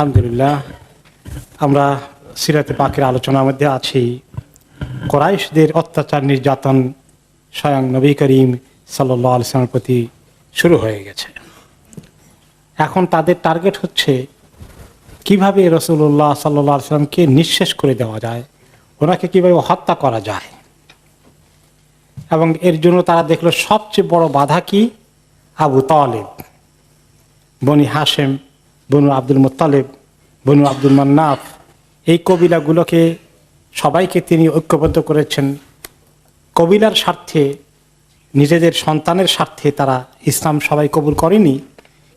আলহামদুলিল্লাহ, আমরা সিরাতে পাকের আলোচনার মধ্যে আছি। কুরাইশদের অত্যাচার নির্যাতন স্বয়ং নবী করিম সাল্লাল্লাহু আলাইহি ওয়াসাল্লামের প্রতি শুরু হয়ে গেছে। এখন তাদের টার্গেট হচ্ছে কিভাবে রাসূলুল্লাহ সাল্লাল্লাহু আলাইহি ওয়াসাল্লামকে নিঃশেষ করে দেওয়া যায়, ওনাকে কিভাবে হত্যা করা যায়। এবং এর জন্য তারা দেখলো সবচেয়ে বড় বাধা কি? আবু তালেব, বনি হাশেম, বনু আব্দুল মুত্তালিব, বনু আব্দুল মান্নাফ, এই কবিলাগুলোকে সবাইকে তিনি ঐক্যবদ্ধ করেছেন। কবিলার স্বার্থে, নিজেদের সন্তানের স্বার্থে তারা ইসলাম সবাই কবুল করেনি,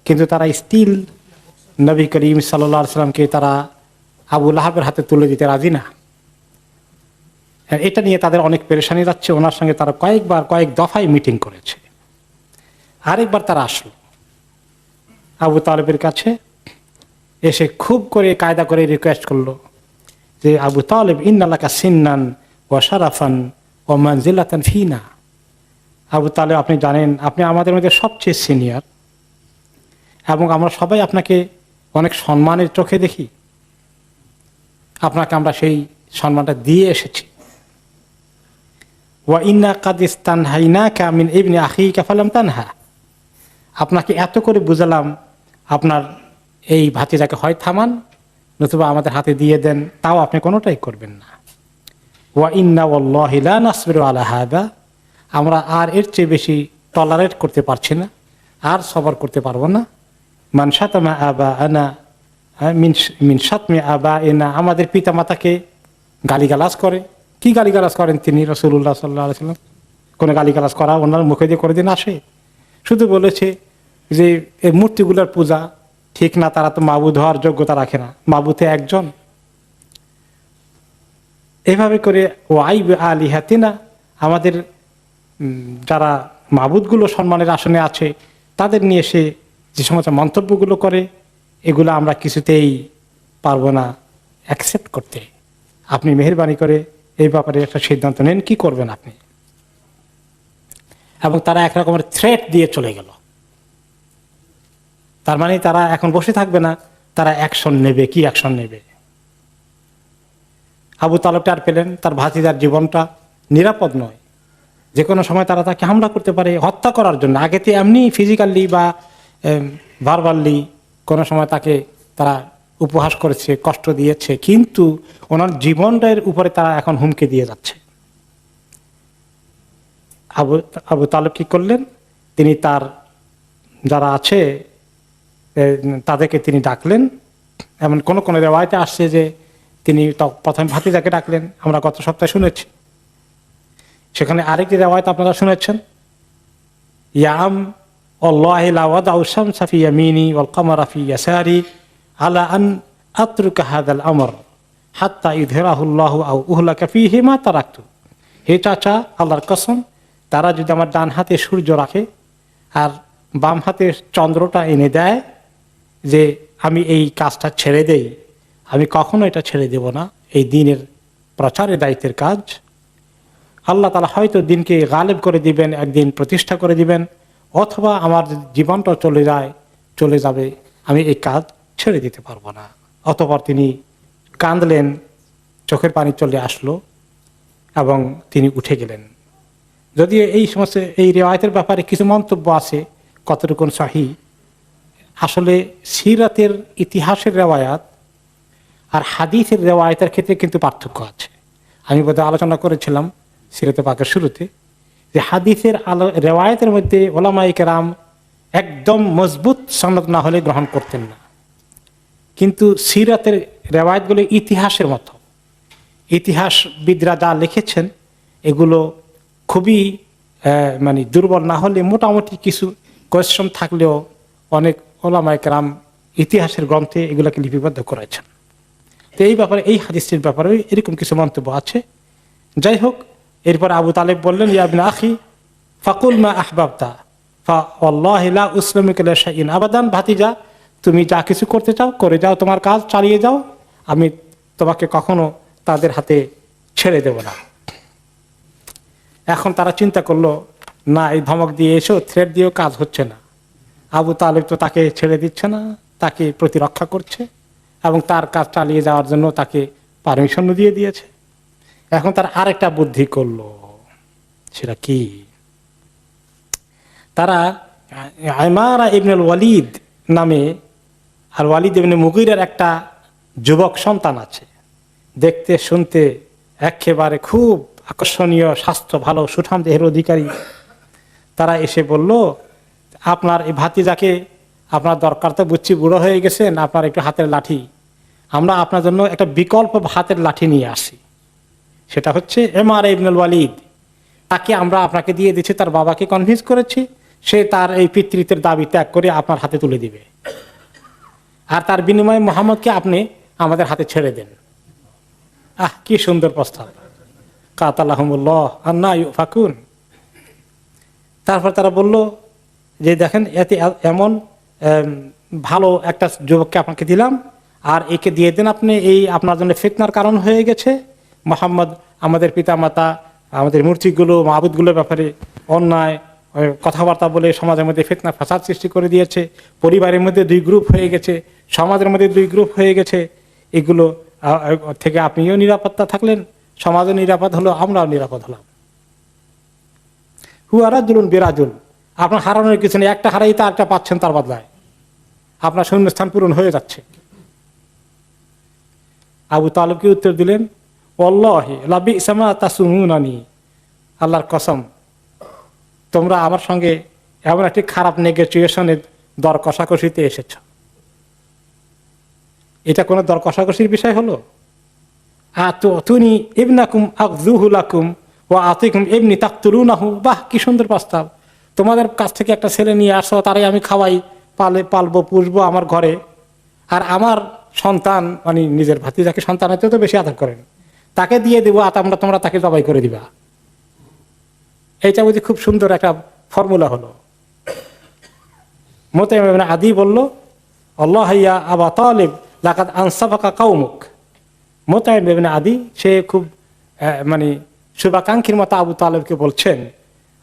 কিন্তু তারা স্টিল নবী করিম সাল্লাল্লাহু আলাইহি ওয়াসাল্লামকে তারা আবু লাহাবের হাতে তুলে দিতে রাজি না। এটা নিয়ে তাদের অনেক পেরেশানি যাচ্ছে। ওনার সঙ্গে তারা কয়েক দফায় মিটিং করেছে। আরেকবার তারা আসলো আবু তালেবের কাছে, এসে খুব করে কায়দা করে রিকোয়েস্ট করলো যে আবু তালেব, ইন্নালাকা সিন্নান ওয়া শারাফান ওয়া মানজিলাতান ফিনা। আবু তালেব, আপনি জানেন আপনি আমাদের মধ্যে সবচেয়ে সিনিয়র, এবং আমরা সবাই আপনাকে অনেক সম্মানের চোখে দেখি। আপনাকে আমরা সেই সম্মানটা দিয়ে এসেছি। ওয়া ইন্না কাদ ইস্তানহাইনাকা মিন ইবনি আখিকা ফালাম তানহা। আপনাকে এত করে বুঝালাম, আপনার এই ভাতিজাকে হয় থামান, নতুবা আমাদের হাতে দিয়ে দেন, তাও আপনি কোনোটাই করবেন না। ওয়া ইন্না ওয়াল্লাহি লা নাসবিরু আলা হাদা। আমরা আর এর চেয়ে বেশি টলারেট করতে পারছি না, আর সবর করতে পারবো না। মান শাতামা আবাআনা মিন শাতমি আবাইনা। আমাদের পিতামাতাকে গালিগালাজ করে। কি গালিগালাজ করেন তিনি? রাসূলুল্লাহ সাল্লাল্লাহু আলাইহি ওয়াসাল্লাম কোনো গালিগালাজ করা ওনার মুখে দিয়ে করে দিন আসে? শুধু বলেছে যে এই মূর্তিগুলোর পূজা ঠিক না, তারা তো মাবুদ হওয়ার যোগ্যতা রাখে না, মাবুদে একজন। এভাবে করে ও আইব আলিহাতিনা, আমাদের যারা মাবুদগুলো সম্মানের আসনে আছে তাদের নিয়ে সে যে সমস্ত মন্তব্যগুলো করে, এগুলো আমরা কিছুতেই পারবো না অ্যাকসেপ্ট করতে। আপনি মেহেরবানি করে এই ব্যাপারে একটা সিদ্ধান্ত নেন, কি করবেন আপনি। এবং তারা একরকমের থ্রেট দিয়ে চলে গেল। তার মানে তারা এখন বসে থাকবে না, তারা অ্যাকশন নেবে। কি অ্যাকশন নেবে? আবু তালেব টের পেলেন তার ভাতিজার জীবনটা নিরাপদ নয়, যে কোনো সময় তারা তাকে হামলা করতে পারে, হত্যা করার জন্য। আগেতে এমনি ফিজিক্যালি বা ভার্বালি কোনো সময় তাকে তারা উপহাস করেছে, কষ্ট দিয়েছে, কিন্তু ওনার জীবনটার উপরে তারা এখন হুমকি দিয়ে যাচ্ছে। আবু তালেব কি করলেন? তিনি তার যারা আছে তাদেরকে তিনি ডাকলেন। এমন কোন কোন রেওয়ায়েতে আসছে যে তিনি প্রথমে ভাতিজাকে ডাকলেন, আমরা গত সপ্তাহে শুনেছি। সেখানে আরেকটি রেওয়ায়েত আপনারা শুনেছেন, ইয়াম আল্লাহি লা ওয়াদাউ শামসা ফি ইয়ামিনি ওয়াল কামারা ফি ইয়াসারি আলা আন আতরুকা হাদাল আমর হাত্তা ইযহিরাহুল্লাহু আও উহলাকা ফীহি মা তারাকতু। হে চাচা, আল্লাহর কসম, তারা যদি আমার ডান হাতে সূর্য রাখে আর বাম হাতে চন্দ্রটা এনে দেয় যে আমি এই কাজটা ছেড়ে দেই, আমি কখনো এটা ছেড়ে দেব না। এই দিনের প্রচারের দায়িত্বের কাজ আল্লাহ তাআলা হয়তো দিনকে গালেব করে দিবেন, একদিন প্রতিষ্ঠা করে দিবেন, অথবা আমার জীবনটা চলে যাবে, আমি এই কাজ ছেড়ে দিতে পারবো না। অতঃপর তিনি কাঁদলেন, চোখের পানি চলে আসলো এবং তিনি উঠে গেলেন। যদিও এই সমস্ত এই রেওয়ায়তের ব্যাপারে কিছু মন্তব্য আছে, কতটুকু সহিহ। আসলে সিরাতের ইতিহাসের রেওয়ায়াত আর হাদিসের রেওয়ায়তের ক্ষেত্রে কিন্তু পার্থক্য আছে। আমি বোধহয় আলোচনা করেছিলাম সিরাতে পাকের শুরুতে যে হাদিসের রেওয়ায়তের মধ্যে ওলামায়ে কেরাম একদম মজবুত সনদ না হলে গ্রহণ করতেন না, কিন্তু সিরাতের রেওয়ায়তগুলো ইতিহাসের মতো। ইতিহাসবিদরা যা লিখেছেন এগুলো খুবই মানে দুর্বল না হলে মোটামুটি কিছু কোয়েশ্চন থাকলেও অনেক ওলামায়ে কেরাম ইতিহাসের গ্রন্থে এগুলোকে লিপিবদ্ধ করেছেন। তো এই ব্যাপারে, এই হাদিসটির ব্যাপারে এরকম কিছু মন্তব্য আছে। যাই হোক, এরপর আবু তালেব বললেন, ইয়া ইবনে আখি ফাকুল মা আহবাবতা ফাওয়াল্লাহি লা উসলিমুকা লি শাইইন আবাদান। ভাতিজা, তুমি যা কিছু করতে চাও করে যাও, তোমার কাজ চালিয়ে যাও, আমি তোমাকে কখনো তাদের হাতে ছেড়ে দেব না। এখন তারা চিন্তা করলো, না, এই ধমক দিয়ে এসো, থ্রেট দিয়েও কাজ হচ্ছে না। আবু তালেব তো তাকে ছেড়ে দিচ্ছে না, তাকে প্রতিরক্ষা করছে এবং তার কাজ চালিয়ে যাওয়ার জন্য তাকে পারমিশন দিয়ে দিয়েছে। এখন তার আরেকটা বুদ্ধি করলো, সেটা কি? তারা ইমারা ইবনুল ওয়ালিদ নামে, আর ওয়ালিদ ইবনে মুগীরার একটা যুবক সন্তান আছে, দেখতে শুনতে একেবারে খুব আকর্ষণীয়, স্বাস্থ্য ভালো, সুঠাম দেহের অধিকারী। তারা এসে বলল, আপনার এই ভাতিজাকে, আপনার দরকার তো বুঝছি, বুড়ো হয়ে গেছেন, আপনার একটু হাতের লাঠি, আমরা আপনার জন্য একটা বিকল্প হাতের লাঠি নিয়ে আসি। সেটা হচ্ছে ইমারা ইবনুল ওয়ালিদ। তাকে আমরা আপনাকে দিয়ে দিচ্ছি, তার বাবাকে কনভিন্স করেছি, সে তার এই পিতৃত্বের দাবি ত্যাগ করে আপনার হাতে তুলে দিবে, আর তার বিনিময়ে মুহাম্মদকে আপনি আমাদের হাতে ছেড়ে দেন। কি সুন্দর প্রস্তাব! কাতালাহুমুল্লাহ আন্না ইউফাকুন। তারপর তারা বলল যে দেখেন, এতে এমন ভালো একটা যুবককে আপনাকে দিলাম, আর একে দিয়ে দেন আপনি, এই আপনার জন্য ফিতনার কারণ হয়ে গেছে। মুহাম্মদ আমাদের পিতামাতা, আমাদের মূর্তিগুলো, মাবুদগুলোর ব্যাপারে অন্যায় কথাবার্তা বলে সমাজের মধ্যে ফিতনা ফাসাদ সৃষ্টি করে দিয়েছে, পরিবারের মধ্যে দুই গ্রুপ হয়ে গেছে, সমাজের মধ্যে দুই গ্রুপ হয়ে গেছে। এগুলো থেকে আপনিও নিরাপত্তা থাকলেন, সমাজও নিরাপদ হলো, আমরাও নিরাপদ হলাম। হুয়ারাজুলুন বিরাজুল, আপনার হারানোর কিছু নেই, একটা হারাই তা একটা পাচ্ছেন, তার বদলায় আপনার শূন্যস্থান পূরণ হয়ে যাচ্ছে। আবু তালেবকে উত্তর দিলেন, ওয়াল্লাহি লা বি'সামা তাসুমুনানি, আল্লাহর কসম, তোমরা আমার সঙ্গে এমন একটি খারাপ নেগোসিয়েশনের দর কষাকষিতে এসেছ। এটা কোনো দর কষাকষির বিষয় হলো? আতুনি ইবনাকুম আযুহু লাকুম ওয়া আতিকুম ইবনি তাকতুলুনাহু। বাহ, কি সুন্দর প্রস্তাব! তোমাদের কাছ থেকে একটা ছেলে নিয়ে আসো, তারাই আমি খাওয়াই, পালবো, পুষবো আমার ঘরে, আর আমার সন্তান, মানে নিজের ভাতিজাকে সন্তানের চেয়ে তো বেশি আদর করেন, তাকে দিয়ে দেবো, তোমরা তাকে জবাই করে দিবা। এইটা বুঝি খুব সুন্দর একটা ফর্মুলা হলো। মুতাইম ইবনে আদি বলল, আল্লাহ ইয়া আবা তালিব লাকাদ আনসাফাকা কওমুক। মুতাইম ইবনে আদি, সে খুব মানে শুভাকাঙ্ক্ষীর মতো আবু তালেবকে বলছেন,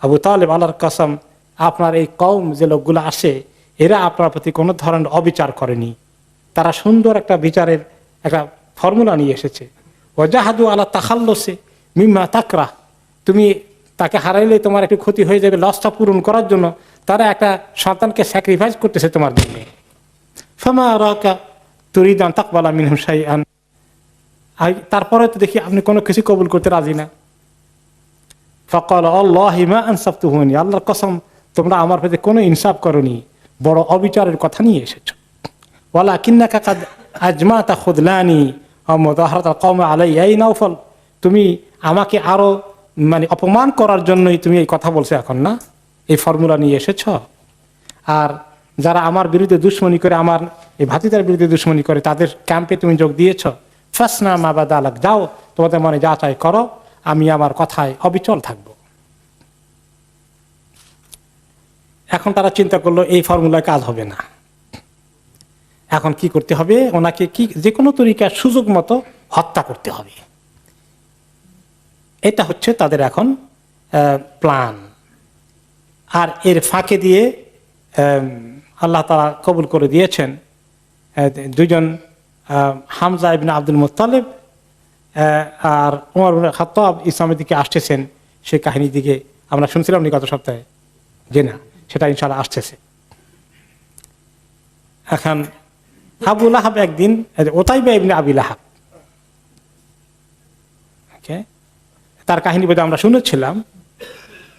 আবু তালেব, আল্লাহর কসম, আপনার এই কওম যে লোকগুলো আসে, এরা আপনার প্রতি কোনো ধরনের অবিচার করেনি, তারা সুন্দর একটা বিচারের একটা ফর্মুলা নিয়ে এসেছে। ওয়াজাহাদু আলা তাখাল্লুসি মিম্মা তাকরাহ, তুমি তাকে হারাইলে তোমার একটু ক্ষতি হয়ে যাবে, লসটা পূরণ করার জন্য তারা একটা সন্তানকে স্যাক্রিফাইস করতেছে তোমার জন্য। ফামা রাকা তুরিদান তাকবালা মিনহুম শাইআন, তারপরে তো দেখি আপনি কোনো কিছু কবুল করতে রাজি না। ফাকাল আল্লাহি মা আনসাফতুহুনি, আল্লাহর কসম, তোমরা আমার প্রতি কোনো ইনসাফ করনি, বড় অবিচারের কথা নিয়ে এসেছো। ওয়ালাকিন্নাকা কাদ আজমাতা খুদলানি ওয়া মুযাহারাতাল কওমি আলাইয়া, এই নওফল, তুমি আমাকে আরো মানে অপমান করার জন্যই তুমি এই কথা বলছো এখন, না? এই ফর্মুলা নিয়ে এসেছ। আর যারা আমার বিরুদ্ধে দুশ্মনী করে, আমার এই ভাতিজার বিরুদ্ধে দুশ্মনী করে, তাদের ক্যাম্পে তুমি যোগ দিয়েছ। ফাসনা মা বাদালাক, যাও তোমাদের মনে যা চাই করো, আমি আমার কথায় অবিচল থাকব। এখন তারা চিন্তা করলো এই ফর্মুলায় কাজ হবে না, এখন কি করতে হবে? ওনাকে কি যে কোনো তরিকার সুযোগ মতো হত্যা করতে হবে। এটা হচ্ছে তাদের এখন প্ল্যান। আর এর ফাঁকে দিয়ে আল্লাহ তাআলা কবুল করে দিয়েছেন দুইজন, হামজা ইবনে আব্দুল মুত্তালিব আর ওমর ইবনে খাত্তাব ইসলামের দিকে আসতেছেন। সেই কাহিনীর দিকে আমরা শুনছিলাম গত সপ্তাহে, যে না, সেটা ইনশাআল্লাহ আসতেছে। এখন আবু লাহাব একদিন, উতাইবা ইবনে আবি লাহাব, তার কাহিনী বোধহয় আমরা শুনেছিলাম,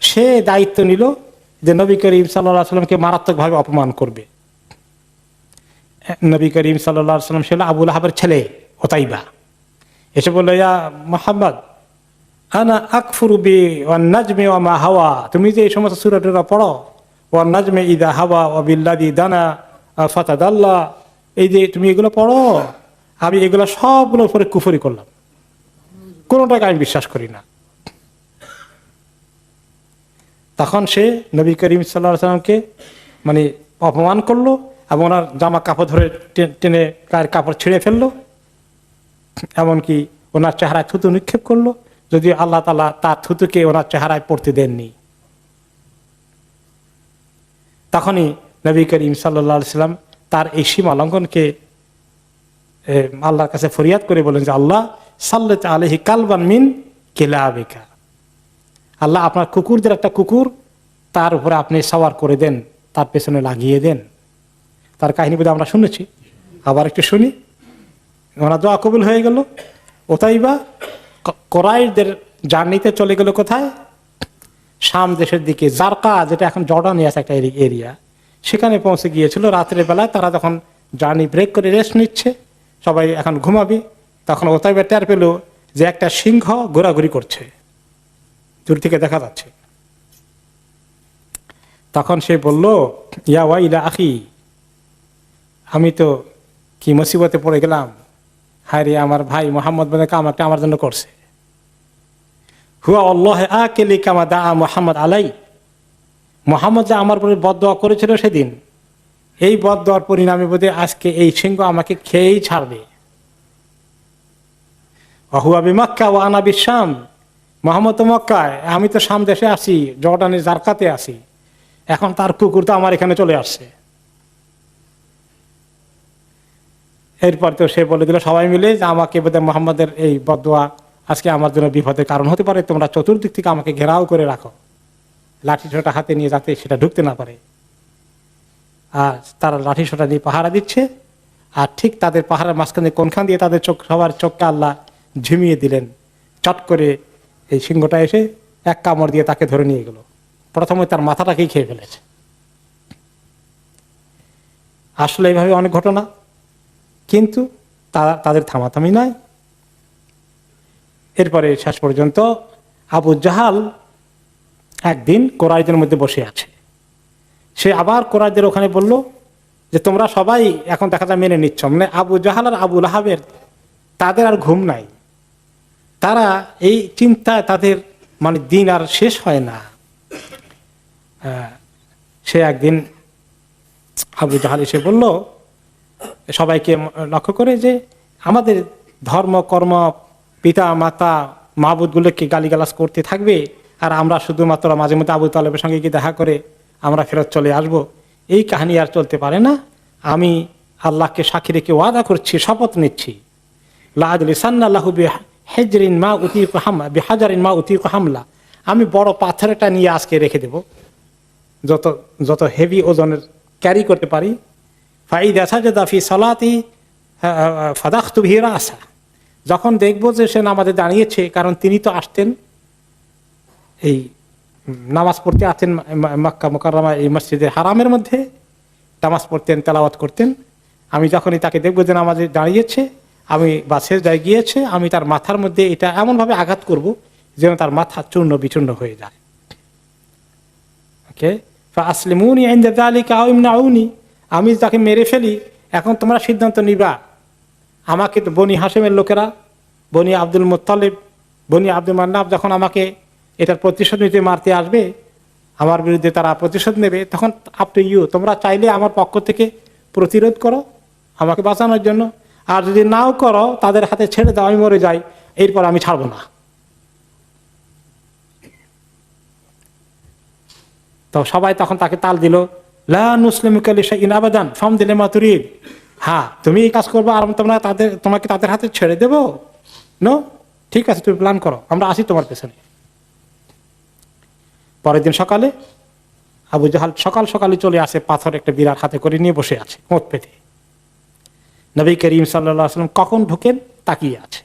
সে দায়িত্ব নিল যে নবী করিম সাল্লাল্লাহু আলাইহি ওয়াসাল্লামকে মারাত্মকভাবে অপমান করবে। নবী করিম সাল্লাল্লাহু আলাইহি ওয়াসাল্লাম ছিল আবু লাহাবের ছেলে উতাইবা, এসে বলল, ইয়া মুহাম্মদ আনা আকফুরু বি ওয়ান নাজমি ওয়া মা হাওয়া, তুমি যে এই সমস্ত সূরা টুরা পড়ো, ওয়ান নাজমি ইদা হাওয়া ওয়া বিল্লাযী দানা ফাতাদাল্লা, এই যে তুমি এগুলো পড়ো, আমি এগুলো সবগুলোর উপরে কুফরি করলাম, কোনোটাকে আমি বিশ্বাস করি না। তখন সে নবী করিম সাল্লাল্লাহু আলাইহি ওয়াসাল্লামকে মানে অপমান করলো এবং ওনার জামা কাপড় ধরে টেনে গায়ের কাপড় ছিঁড়ে ফেললো, এমনকি ওনার চেহারায় থুতু নিক্ষেপ করলো, যদিও আল্লাহ তাআলা তার থুতুকে ওনার চেহারায় পড়তে দেননি। তখনই নবী করিম সাল্লাল্লাহু আলাইহি ওয়াসাল্লাম তার এই সীমা লঙ্ঘনকে আল্লাহর কাছে ফরিয়াদ করে বলেন যে আল্লাহ সাল্লাত আলাইহি কালবান মিন কিলাবিকা, আল্লাহ আপনার কুকুরদের একটা কুকুর তার উপরে আপনি সওয়ার করে দেন, তার পেছনে লাগিয়ে দেন। তার কাহিনী বোধহয় আমরা শুনেছি, আবার একটু শুনি। ওনার দোয়া কবুল হয়ে গেল। ওতাইবা কোরাইশদের জার্নিতে চলে গেল কোথায়? শাম দেশের দিকে, জারকা, যেটা এখন জর্ডানে আছে একটা এরিয়া, সেখানে পৌঁছে গিয়েছিল। রাত্রের বেলায় তারা যখন জার্নি ব্রেক করে রেস্ট নিচ্ছে, সবাই এখন ঘুমাবি, তখন ওতাইবা টের পেল যে একটা সিংহ ঘোরাঘুরি করছে, দূর থেকে দেখা যাচ্ছে। তখন সে বলল, ইয়া ওয়াইলা আখি, আমি তো কি মুসিবতে পড়ে গেলাম, হায় রে আমার ভাই মোহাম্মদ বলে কাম একটা আমার জন্য করছে। হুয়া আল্লাহ আকেলি কামা দা মোহাম্মদ আলাই, মোহাম্মদ যে আমার উপরে বদদোয়া করেছিল সেদিন, এই বদদোয়ার পরিণামে বোধে আজকে এই সিংহ আমাকে খেয়েই ছাড়বে। হুয়া বি মক্কা ও আনা বি শাম, মোহাম্মদ তো মক্কায়, আমি তো শাম দেশে আছি, জর্ডানের জারকাতে আছি, এখন তার কুকুর তো আমার এখানে চলে আসছে। এরপর তো সে বলে দিল সবাই মিলে যে আমাকে বোধহয় মোহাম্মদের এই বদদোয়া আজকে আমার জন্য বিপদের কারণ হতে পারে, তোমরা চতুর্দিক থেকে আমাকে ঘেরাও করে রাখো, লাঠি ছোটা হাতে নিয়ে, যাতে সেটা ঢুকতে না পারে। আর তারা লাঠি ছোটা দিয়ে পাহারা দিচ্ছে, আর ঠিক তাদের পাহাড়ের মাঝখানে কোনখান দিয়ে তাদের চোখ, সবার চোখকে আল্লাহ ঝিমিয়ে দিলেন। চট করে এই সিংহটা এসে এক কামড় দিয়ে তাকে ধরে নিয়ে গেল। প্রথমে তার মাথাটাকেই খেয়ে ফেলেছে। আসলে এইভাবে অনেক ঘটনা, কিন্তু তাদের থামাথামি নয়। এরপরে শেষ পর্যন্ত আবু জাহাল একদিন কোরাইশদের মধ্যে বসে আছে, সে আবার কোরাইশদের ওখানে বলল যে তোমরা সবাই এখন দেখা যায় মেনে নিচ্ছ, মানে আবু জাহাল আর আবু লাহাবের তাদের আর ঘুম নাই, তারা এই চিন্তায় তাদের মানে দিন আর শেষ হয় না। সে একদিন আবু জাহাল এসে বলল সবাইকে লক্ষ্য করে যে আমাদের ধর্ম কর্ম, পিতা মাতা মাবুদগুলোকে গালিগালাজ করতে থাকবে, আর আমরা শুধুমাত্র মাঝে মধ্যে আবু তালেবের সঙ্গে গিয়ে দেখা করে আমরা ফেরত চলে আসব, এই কাহিনী আর চলতে পারে না। আমি আল্লাহকে সাক্ষী রেখে ওয়াদা করছি, শপথ নিচ্ছি, হামলা, আমি বড় পাথরটা নিয়ে আজকে রেখে দেব, যত যত হেভি ওজনের ক্যারি করতে পারি। যখন দেখবো যে সে নামাজে দাঁড়িয়েছে, কারণ তিনি তো আসতেন এই নামাজ পড়তে আসতেন মক্কা মুকাররমা এই মসজিদে হারামের মধ্যে নামাজ পড়তেন, তেলাওয়াত করতেন। আমি যখনই তাকে দেখবো যে নামাজে দাঁড়িয়েছে, আমি বা সেজদায় গিয়েছে, আমি তার মাথার মধ্যে এটা এমনভাবে আঘাত করব যেন তার মাথা চূর্ণ বিচূর্ণ হয়ে যায়। ওকে, ফাসলিমুনি ইনদা যালিকা আও ইমনাউনি, আমি তাকে মেরে ফেলি, এখন তোমরা সিদ্ধান্ত নিবা। আমাকে তো বনি হাশেমের লোকেরা, বনি আব্দুল মুত্তালিব, বনি আব্দুল মান্নাফ যখন আমাকে এটার প্রতিশোধ নিতে মারতে আসবে, আমার বিরুদ্ধে তারা প্রতিশোধ নেবে, তখন আপ টু ইউ, তোমরা চাইলে আমার পক্ষ থেকে প্রতিরোধ করো আমাকে বাঁচানোর জন্য, আর যদি নাও করো তাদের হাতে ছেড়ে দাও, আমি মরে যাই, এরপর আমি ছাড়বো না। তো সবাই তখন তাকে তাল দিল, লা নুসলিমুকা লিশাইইন আবাদান ফামদি লিমা তুরিদ, হ্যাঁ তুমি এই কাজ করবো আর তোমাকে তাদের হাতে ছেড়ে দেবো, নো, ঠিক আছে তুমি প্ল্যান করো, আমরা আসি তোমার পেছনে। পরের দিন সকালে আবু জাহাল সকাল সকালে চলে আসে, পাথর একটা বিরাট হাতে করে নিয়ে বসে আছে কোঁত পেতে। নবী করিম সাল্লাল্লাহু আলাইহি ওয়াসাল্লাম কখন ঢুকেন তাকিয়ে আছে।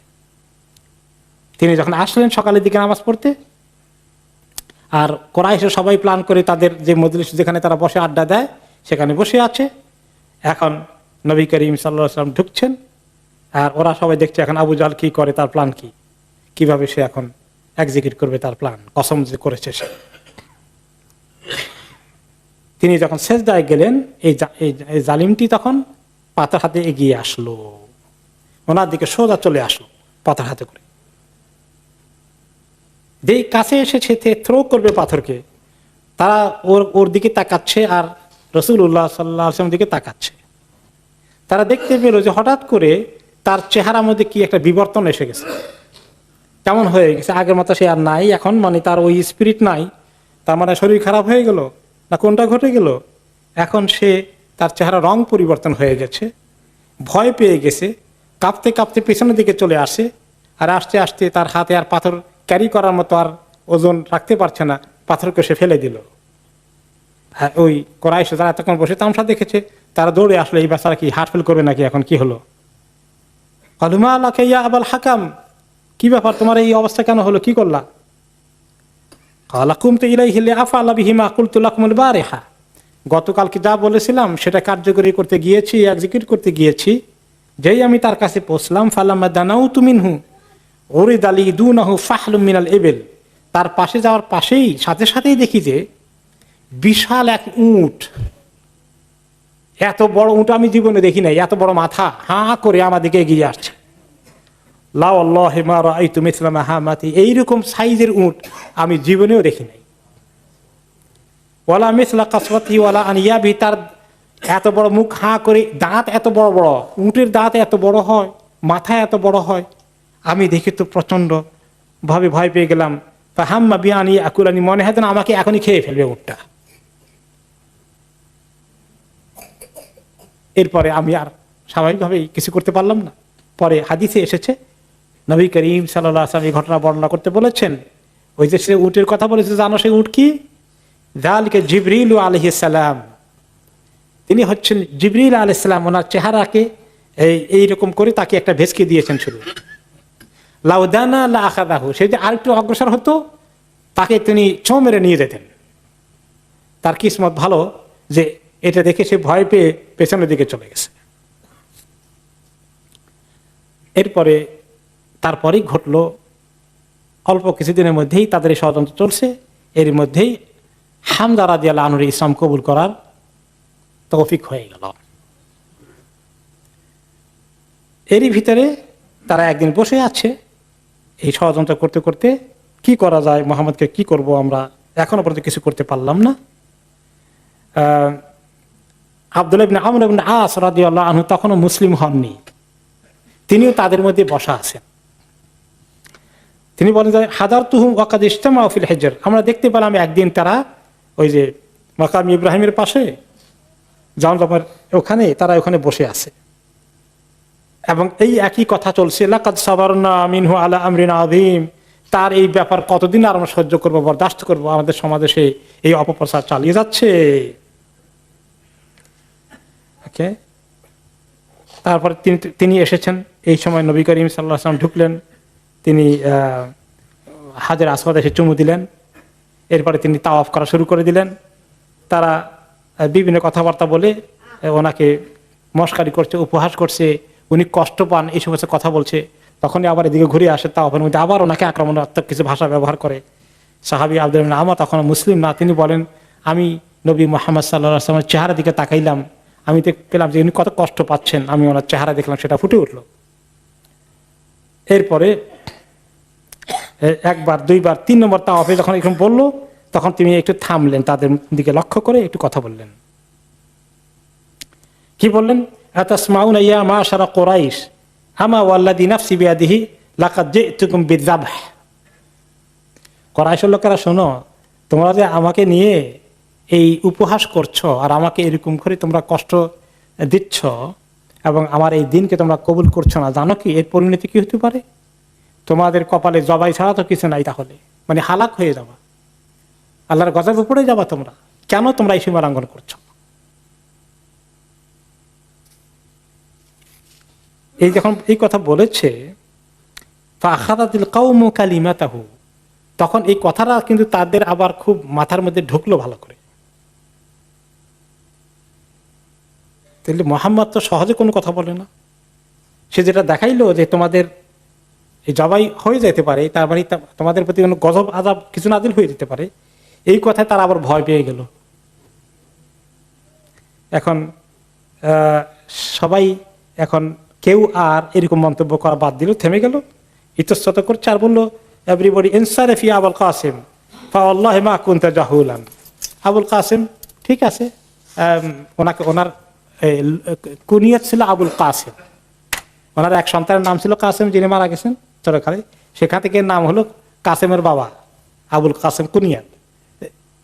তিনি যখন আসলেন সকালের দিকে নামাজ পড়তে, আর কোরাইশের সবাই প্ল্যান করে তাদের যে মজলিস যেখানে তারা বসে আড্ডা দেয় সেখানে বসে আছে। এখন নবী করিম সাল্লাল্লাহু আলাইহি ওয়াসাল্লাম ঢুকছেন, আর ওরা সবাই দেখছে এখন আবু জাহাল কি করে, তার প্ল্যান কি, কিভাবে সে এখন এক্সিকিউট করবে তার প্ল্যান, কসম যে করেছে সে। তিনি যখন সেজদায় গেলেন, এই জালিমটি তখন পাতার হাতে এগিয়ে আসলো, ওনার দিকে সোজা চলে আসলো পাতার হাতে করে। যেই কাছে এসেছে থ্রো করবে পাথরকে, তারা ওর দিকে তাকাচ্ছে আর রাসূলুল্লাহ সাল্লাল্লাহু আলাইহি ওয়াসাল্লামের দিকে তাকাচ্ছে। তারা দেখতে পেল যে হঠাৎ করে তার চেহারার মধ্যে কি একটা বিবর্তন এসে গেছে, কেমন হয়ে গেছে, আগের মতো সে আর নাই এখন, মানে তার ওই স্পিরিট নাই, তার মানে শরীর খারাপ হয়ে গেল না কোনটা ঘটে গেল, এখন সে তার চেহারা রং পরিবর্তন হয়ে গেছে, ভয় পেয়ে গেছে, কাঁপতে কাঁপতে পেছনের দিকে চলে আসে, আর আস্তে আস্তে তার হাতে আর পাথর ক্যারি করার মতো আর ওজন রাখতে পারছে না, পাথরকে সে ফেলে দিল। ওই কোরাইশ যারা এতক্ষণ বসে তামসা দেখেছে, তারা দৌড়ে আসলে এই বেচারা কি হার্ট ফেল করবে নাকি, এখন কি হলো? কালুমা আলাকা ইয়া আবাল হাকাম, কি ব্যাপার, তোমার এই অবস্থা কেন হলো, কি করলা? ক্বালা কুমতু ইলাইহি লিআফআলা বিহি মা কুলতু লাকুমুল বারিহা, গতকালকে যা বলেছিলাম সেটা কার্যকরী করতে গিয়েছি, এক্সিকিউট করতে গিয়েছি। যেই আমি তার কাছে পৌঁছলাম, ফালাম্মা দানাউতু মিনহু উরিদা লি দুনাহু ফাহলুম মিনাল ইবিল, তার পাশে যাওয়ার পাশেই সাথে সাথেই দেখি যে বিশাল এক উট, এত বড় উট আমি জীবনে দেখি নাই, এত বড় মাথা, হাঁ করে আমাদেরকে এগিয়ে আসছে। লা ওয়াল্লাহি মা রাআইতু মিসলা মা হামাতি, এইরকম সাইজের উট আমি জীবনেও দেখি নাই। ওয়ালা মিসলা কাসওয়াতি ওয়ালা আনিয়াবি, তার এত বড় মুখ, হাঁ করে, দাঁত এত বড় বড়, উটের দাঁত এত বড় হয়, মাথা এত বড় হয়, আমি দেখে তো প্রচন্ড ভাবে ভয় পেয়ে গেলাম। হাম্মা বিআনি আকুলানি, মনে হয় না আমাকে এখনই খেয়ে ফেলবে উটটা। এরপরে আমি আর স্বাভাবিকভাবেই কিছু করতে পারলাম না। পরে হাদিসে এসেছে, নবী করিম সাল্লাল্লাহু আলাইহি ওয়াসাল্লাম এই ঘটনা বর্ণনা করতে বলেছেন। ওই যে সে উটের কথা বলেছে, জানো সেই উট কি? যালিকা জিবরিল আলাইহিস সালাম, তিনি হচ্ছেন জিবরিল আলাইহিস সালাম। ওনার চেহারাকে এইরকম করে তাকে একটা ভেসকে দিয়েছেন শুরু। লাউদানা লা আখাযাহু, সে যে আরেকটু অগ্রসর হতো তাকে তিনি ছোঁ মেরে নিয়ে যেতেন। তার কিসমত ভালো যে এটা দেখে সে ভয় পেয়ে পেছনের দিকে চলে গেছে। এরপরে তারপরেই ঘটলো, অল্প কিছুদিনের মধ্যেই তাদের এই ষড়যন্ত্র চলছে। এর মধ্যেই হামজা রাদিয়াল্লাহু আনহু ইসলাম কবুল করার তৌফিক হয়ে গেল। এরই ভিতরে তারা একদিন বসে আছে এই ষড়যন্ত্র করতে করতে, কি করা যায়, মুহাম্মদকে কি করব আমরা, এখনো পর্যন্ত কিছু করতে পারলাম না। আব্দুল্লাহ ইবনে আমর ইবনে আস রাদিয়াল্লাহু আনহু তখনও মুসলিম হননি, তিনিও তাদের মধ্যে বসা আছেন। তিনি বলেন যে হাদারতুহুম ওয়া কাদ ইজতামাউ ফিল হিজর, আমরা দেখতে পেলাম একদিন তারা ওই যে মাকাম ইব্রাহিমের পাশে জামজামের ওখানে, তারা ওখানে বসে আছে এবং এই একই কথা চলছে, লাকাদ সাবারনা মিনহু আলা আমরিন আযীম, তার এই ব্যাপার কতদিন আর আমরা সহ্য করবো, বরদাস্ত করবো, আমাদের সমাজে সে এই অপপ্রচার চালিয়ে যাচ্ছে। ওকে, তারপরে তিনি এসেছেন। এই সময় নবী করিম সাল্লাল্লাহু আলাইহি ওয়াসাল্লাম ঢুকলেন, তিনি হাজর আসওয়াদে এসে চুমু দিলেন। এরপরে তিনি তাওয়াফ করা শুরু করে দিলেন। তারা বিভিন্ন কথাবার্তা বলে ওনাকে মস্কারি করছে, উপহাস করছে, উনি কষ্ট পান, এই সমস্ত কথা বলছে। তখনই আবার এদিকে ঘুরে আসে, তাওয়াফের মধ্যে আবার ওনাকে আক্রমণাত্মক কিছু ভাষা ব্যবহার করে। সাহাবী আব্দুল্লাহ ইবনে আমর তখন মুসলিম না, তিনি বলেন আমি নবী মুহাম্মদ সাল্লাল্লাহু আলাইহি ওয়াসাল্লামের চেহারার দিকে তাকাইলাম, আমি পেলাম যে উনি কত কষ্ট পাচ্ছেন, আমি ওনার চেহারা দেখলাম, সেটা ফুটে উঠলো। এরপরে একবার, দুইবার, 3 নম্বর তাওয়াফে যখন এরকম বললো, তখন তিনি একটু থামলেন, তাদের দিকে লক্ষ্য করে একটু কথা বললেন। কি বললেন? আতাসমাউনা ইয়া মাশারা কুরাইশ আমা ওয়াল্লাযী নাফসি বিয়াদিহি লাকাদ জিতুকুম বিযাবহ, কুরাইশের লোকেরা শোনো, তোমরা যে আমাকে নিয়ে এই উপহাস করছো আর আমাকে এরকম করে তোমরা কষ্ট দিচ্ছ এবং আমার এই দিনকে তোমরা কবুল করছো না, জানো কি এর পরিণতি কি হতে পারে? তোমাদের কপালে জবাই ছাড়া তো কিছু নাই, তাহলে মানে হালাক হয়ে যাবা, আল্লাহর গজব উপরে যাবা তোমরা। কেন তোমরা এই সীমা লঙ্ঘন করছো? এই যখন এই কথা বলেছে, ফাআখাযাতিল কওমু কালিমাতাহু, তখন এই কথাটা কিন্তু তাদের আবার খুব মাথার মধ্যে ঢুকলো ভালো করে। তাহলে মুহাম্মদ তো সহজে কোনো কথা বলে না, সে যেটা দেখাইলো যে তোমাদের এই জবাই হয়ে যেতে পারে, তার মানে তোমাদের প্রতি কোনো গজব আযাব কিছু নাজিল হয়ে যেতে পারে, এই কথায় তারা আবার ভয় পেয়ে গেল। এখন সবাই এখন কেউ আর এরকম মন্তব্য করা বাদ দিল, থেমে গেল, ইতস্তত করছে আর বললো এভরিবডি ইনসারিফ ইয়া আবুল কাসিম ফাওয়াল্লাহি মা কুনতা জাহুলান। আবুল কাসিম, ঠিক আছে, ওনাকে ওনার কুনিয়াত ছিল আবুল কাসিম, ওনার এক সন্তানের নাম ছিল কাসিম, যিনি মারা গেছেন ছোটকালে, সেখান থেকে নাম হলো কাসিমের বাবা আবুল কাসিম কুনিয়াত।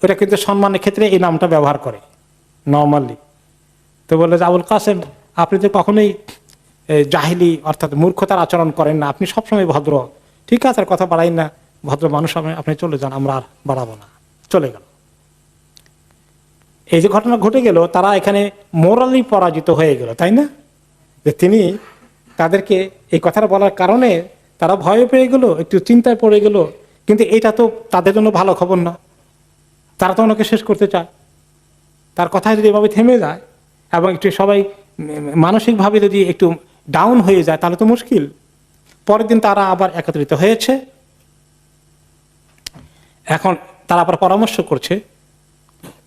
ওটা কিন্তু সম্মানের ক্ষেত্রে এই নামটা ব্যবহার করে নরমালি। তো বললো যে আবুল কাসিম, আপনি তো কখনোই জাহিলি অর্থাৎ মূর্খতার আচরণ করেন না, আপনি সবসময় ভদ্র, ঠিক আছে, আর কথা বাড়াই না, ভদ্র মানুষ আপনি চলে যান, আমরা আর বাড়াবো না। চলে গেল। এই যে ঘটনা ঘটে গেল, তারা এখানে মোরালি পরাজিত হয়ে গেল, তাই না? যে তিনি তাদেরকে এই কথাটা বলার কারণে তারা ভয় পেয়ে গেল, একটু চিন্তায় পড়ে গেল। কিন্তু এটা তো তাদের জন্য ভালো খবর না, তারা তো ওনাকে শেষ করতে চায়। তার কথায় যদি এভাবে থেমে যায় এবং একটু সবাই মানসিকভাবে যদি একটু ডাউন হয়ে যায়, তাহলে তো মুশকিল। পরের দিন তারা আবার একত্রিত হয়েছে। এখন তারা আবার পরামর্শ করছে।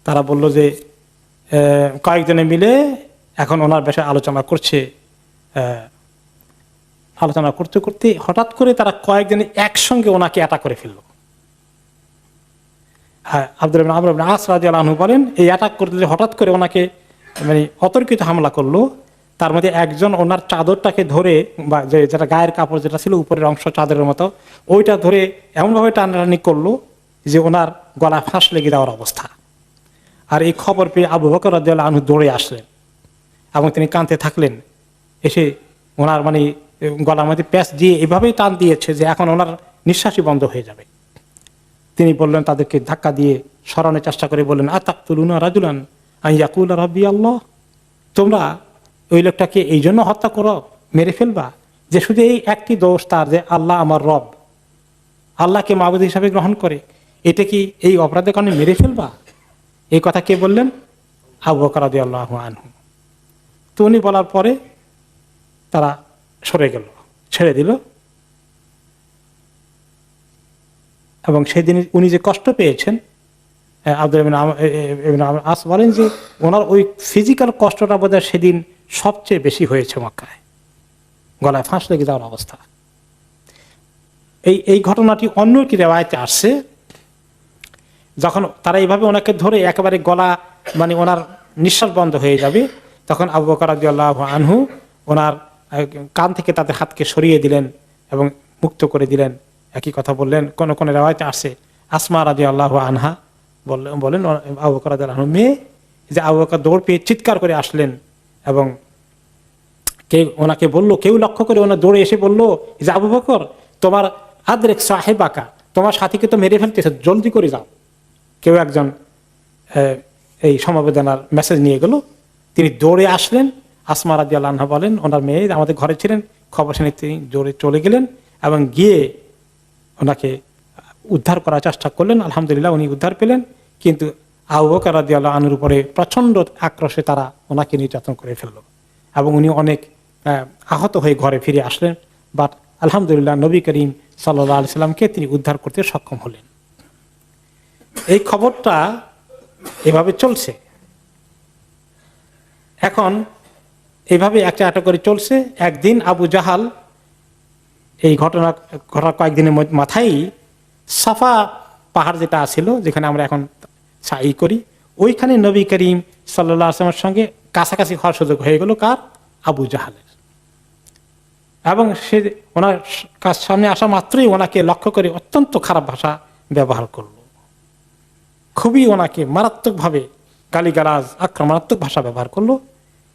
তারা বলল যে কয়েকজনে মিলে এখন ওনার বিষয়ে আলোচনা করছে। আলোচনা করতে করতে হঠাৎ করে তারা কয়েকজনে একসঙ্গে ওনাকে অ্যাটাক করে ফেলল। হ্যাঁ, আব্দুল ইবনে আমর ইবনে আস রাদিয়াল্লাহু আনহু বলেন, এই অ্যাটাক করতে হঠাৎ করে ওনাকে অতর্কিত হামলা করলো। তার মধ্যে একজন ওনার চাদরটাকে ধরে, বা যেটা গায়ের কাপড় যেটা ছিল উপরের অংশ চাদরের মতো, ওইটা ধরে এমনভাবে টানাটানি করলো যে ওনার গলা ফাঁস লেগে যাওয়ার অবস্থা। আর এই খবর পেয়ে আবু বকর রাদিয়াল্লাহু আনহু দৌড়ে আসলেন এবং তিনি কাঁদতে থাকলেন। এসে ওনার গলার মধ্যে প্যাঁচ দিয়ে এভাবেই টান দিয়েছে যে এখন ওনার নিঃশ্বাসই বন্ধ হয়ে যাবে। তিনি বললেন, তাদেরকে ধাক্কা দিয়ে সরানোর চেষ্টা করে বললেন, আতাকতুলুনা রাজুলান আন ইয়াকুলা রাব্বি আল্লাহ, তোমরা ওই লোকটাকে এই জন্য হত্যা করো, মেরে ফেলবা, যে শুধু এই একটি দোষ তার, যে আল্লাহ আমার রব, আল্লাহকে মাবুদ হিসাবে গ্রহণ করে, এটা কি এই অপরাধের কারণে মেরে ফেলবা? এই কথা কে বললেন? আবু বকর রাদিয়াল্লাহু আনহু। তো উনি বলার পরে তারা সরে গেল, ছেড়ে দিল। এবং সেদিন উনি যে কষ্ট পেয়েছেন, আব্দুল ইবনে আমর আস বলেন যে ওনার ওই ফিজিক্যাল কষ্টটা বোধহয় সেদিন সবচেয়ে বেশি হয়েছে মক্কায়, গলায় ফাঁস লেগে যাওয়ার অবস্থা। এই ঘটনাটি অন্য কি রেওয়ায়েতে আসছে, যখন তারা এইভাবে ওনাকে ধরে একেবারে গলা ওনার নিঃশ্বাস বন্ধ হয়ে যাবে, তখন আবু বকর রাদিয়াল্লাহু আনহু ওনার কান থেকে তাদের হাতকে সরিয়ে দিলেন এবং মুক্ত করে দিলেন। একই কথা বললেন। কোন কোন রেওয়ায়েতে আসছে আসমা রাদিয়াল্লাহু আনহা বলেন আবু বকর রাদিয়াল্লাহু আনহু মেয়ে, যে আবু বকর দৌড় পেয়ে চিৎকার করে আসলেন এবং ওনাকে বলল, কেউ লক্ষ্য করে ওনা দৌড়ে এসে বলল যে আবু বকর, তোমার আদরেক সাহেবাকা, তোমার সাথীকে তো মেরে ফেলতেছে, জলদি করে যাও। কেউ একজন এই সমবেদনার মেসেজ নিয়ে গেল। তিনি দৌড়ে আসলেন। আসমা রাদিয়াল্লাহু আনহা বলেন, ওনার মেয়ে আমাদের ঘরে ছিলেন, খবর শুনে তিনি দৌড়ে চলে গেলেন এবং গিয়ে ওনাকে উদ্ধার করার চেষ্টা করলেন। আলহামদুলিল্লাহ উনি উদ্ধার পেলেন। কিন্তু আবু বকর রাদিয়াল্লাহু আনহুর উপরে প্রচন্ড আক্রোশে তারা ওনাকে নির্যাতন করে ফেলল এবং উনি অনেক আহত হয়ে ঘরে ফিরে আসলেন। বাট আলহামদুলিল্লাহ নবী করিম সাল্লাল্লাহু আলাইহি সাল্লামকে তিনি উদ্ধার করতে সক্ষম হলেন। এই খবরটা এভাবে চলছে। এখন এইভাবে একটা করে চলছে। একদিন আবু জাহাল এই ঘটনা ঘটার কয়েকদিনের মাথায় সাফা পাহাড় যেটা ছিল, যেখানে আমরা এখন সাই করি, ওইখানে নবী করিম সাল্লাল্লাহু আলাইহি ওয়াসাল্লামের সঙ্গে কাছাকাছি হওয়ার সুযোগ হয়ে গেল কার? আবু জাহালের। এবং সে ওনার কাছ সামনে আসা মাত্রই ওনাকে লক্ষ্য করে অত্যন্ত খারাপ ভাষা ব্যবহার করলো। খুবই ওনাকে মারাত্মকভাবে গালিগালাজ আক্রমণাত্মক ভাষা ব্যবহার করলো।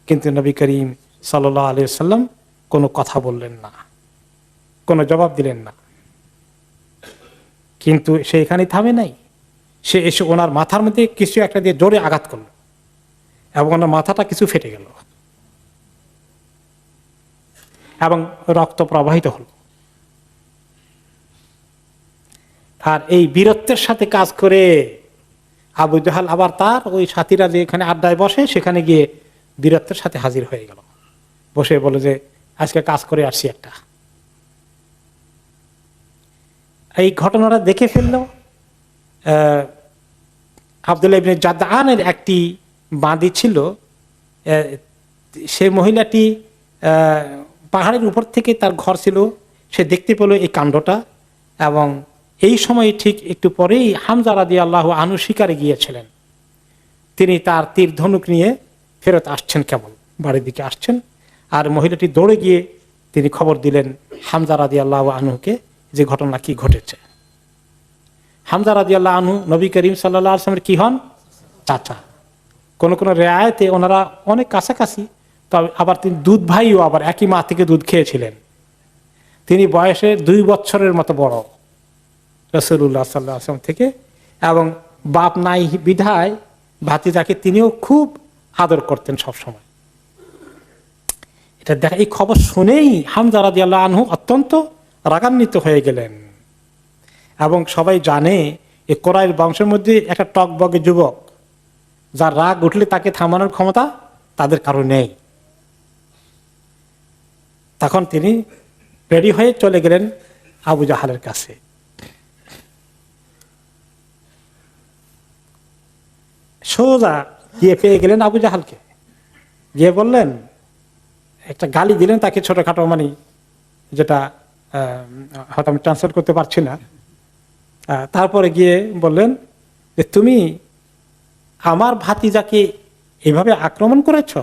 কিন্তু নবী করিম সাল্লাল্লাহু আলাইহি ওয়াসাল্লাম কোনো কথা বললেন না, কোনো জবাব দিলেন না। কিন্তু সে এখানেই থামে নাই। সে এসে ওনার মাথার মধ্যে কিছু একটা দিয়ে জোরে আঘাত করলো এবং ওনার মাথাটা কিছু ফেটে গেল এবং রক্ত প্রবাহিত হল। আর এই বীরত্বের সাথে কাজ করে আবু জাহাল আবার তার ওই সাথীরা যে এখানে আড্ডায় বসে, সেখানে গিয়ে বীরত্বের সাথে হাজির হয়ে গেল। বসে বলে যে আজকে কাজ করে আসছি একটা। এই ঘটনাটা দেখে ফেলল আব্দুল্লাহ ইবনে জাদআনের একটি বাঁধি ছিল। সে মহিলাটি পাহাড়ের উপর থেকে তার ঘর ছিল, সে দেখতে পেল এই কাণ্ডটা এবং এই সময় ঠিক একটু পরেই হামজা রাদিয়াল্লাহু আনহু শিকারে গিয়েছিলেন। তিনি তার তীর ধনুক নিয়ে ফেরত আসছেন, কেবল বাড়ির দিকে আসছেন। আর মহিলাটি দৌড়ে গিয়ে তিনি খবর দিলেন হামজা রাদিয়াল্লাহু আনহুকে যে ঘটনা কি ঘটেছে। হামজা রাদিয়াল্লাহু আনহু নবী করিম সাল্লাল্লাহু আলাইহি ওয়াসাল্লামের কি হন? চাচা। কোন কোন রিওয়ায়াতে ওনারা অনেক কাছাকাছি, তবে আবার তিনি দুধ ভাইও আবার একই মা থেকে দুধ খেয়েছিলেন। তিনি বয়সে 2 বছরের মতো বড় রাসূলুল্লাহ সাল্লাল্লাহু আলাইহি ওয়াসাল্লাম থেকে, এবং বাপ নাই বিধায় ভাতিজাকে তিনিও খুব আদর করতেন সব সময়। এটা দেখা, এই খবর শুনেই হামজা রাদিয়াল্লাহু আনহু অত্যন্ত রাগান্বিত হয়ে গেলেন। এবং সবাই জানে এই কুরাইশ বংশের মধ্যে একটা টকবগে যুবক, যার রাগ উঠলে তাকে থামানোর ক্ষমতা তাদের কারো নেই। তখন তিনি রেডি হয়ে চলে গেলেন আবু জাহালের কাছে। সোজা গিয়ে পেয়ে গেলেন আবু জাহালকে, গিয়ে বললেন, একটা গালি দিলেন তাকে ছোটখাটো, মানে যেটা হয়তো আমি ট্রান্সলেট করতে পারছি না। তারপরে গিয়ে বললেন যে তুমি আমার ভাতিজাকে এভাবে আক্রমণ করেছ,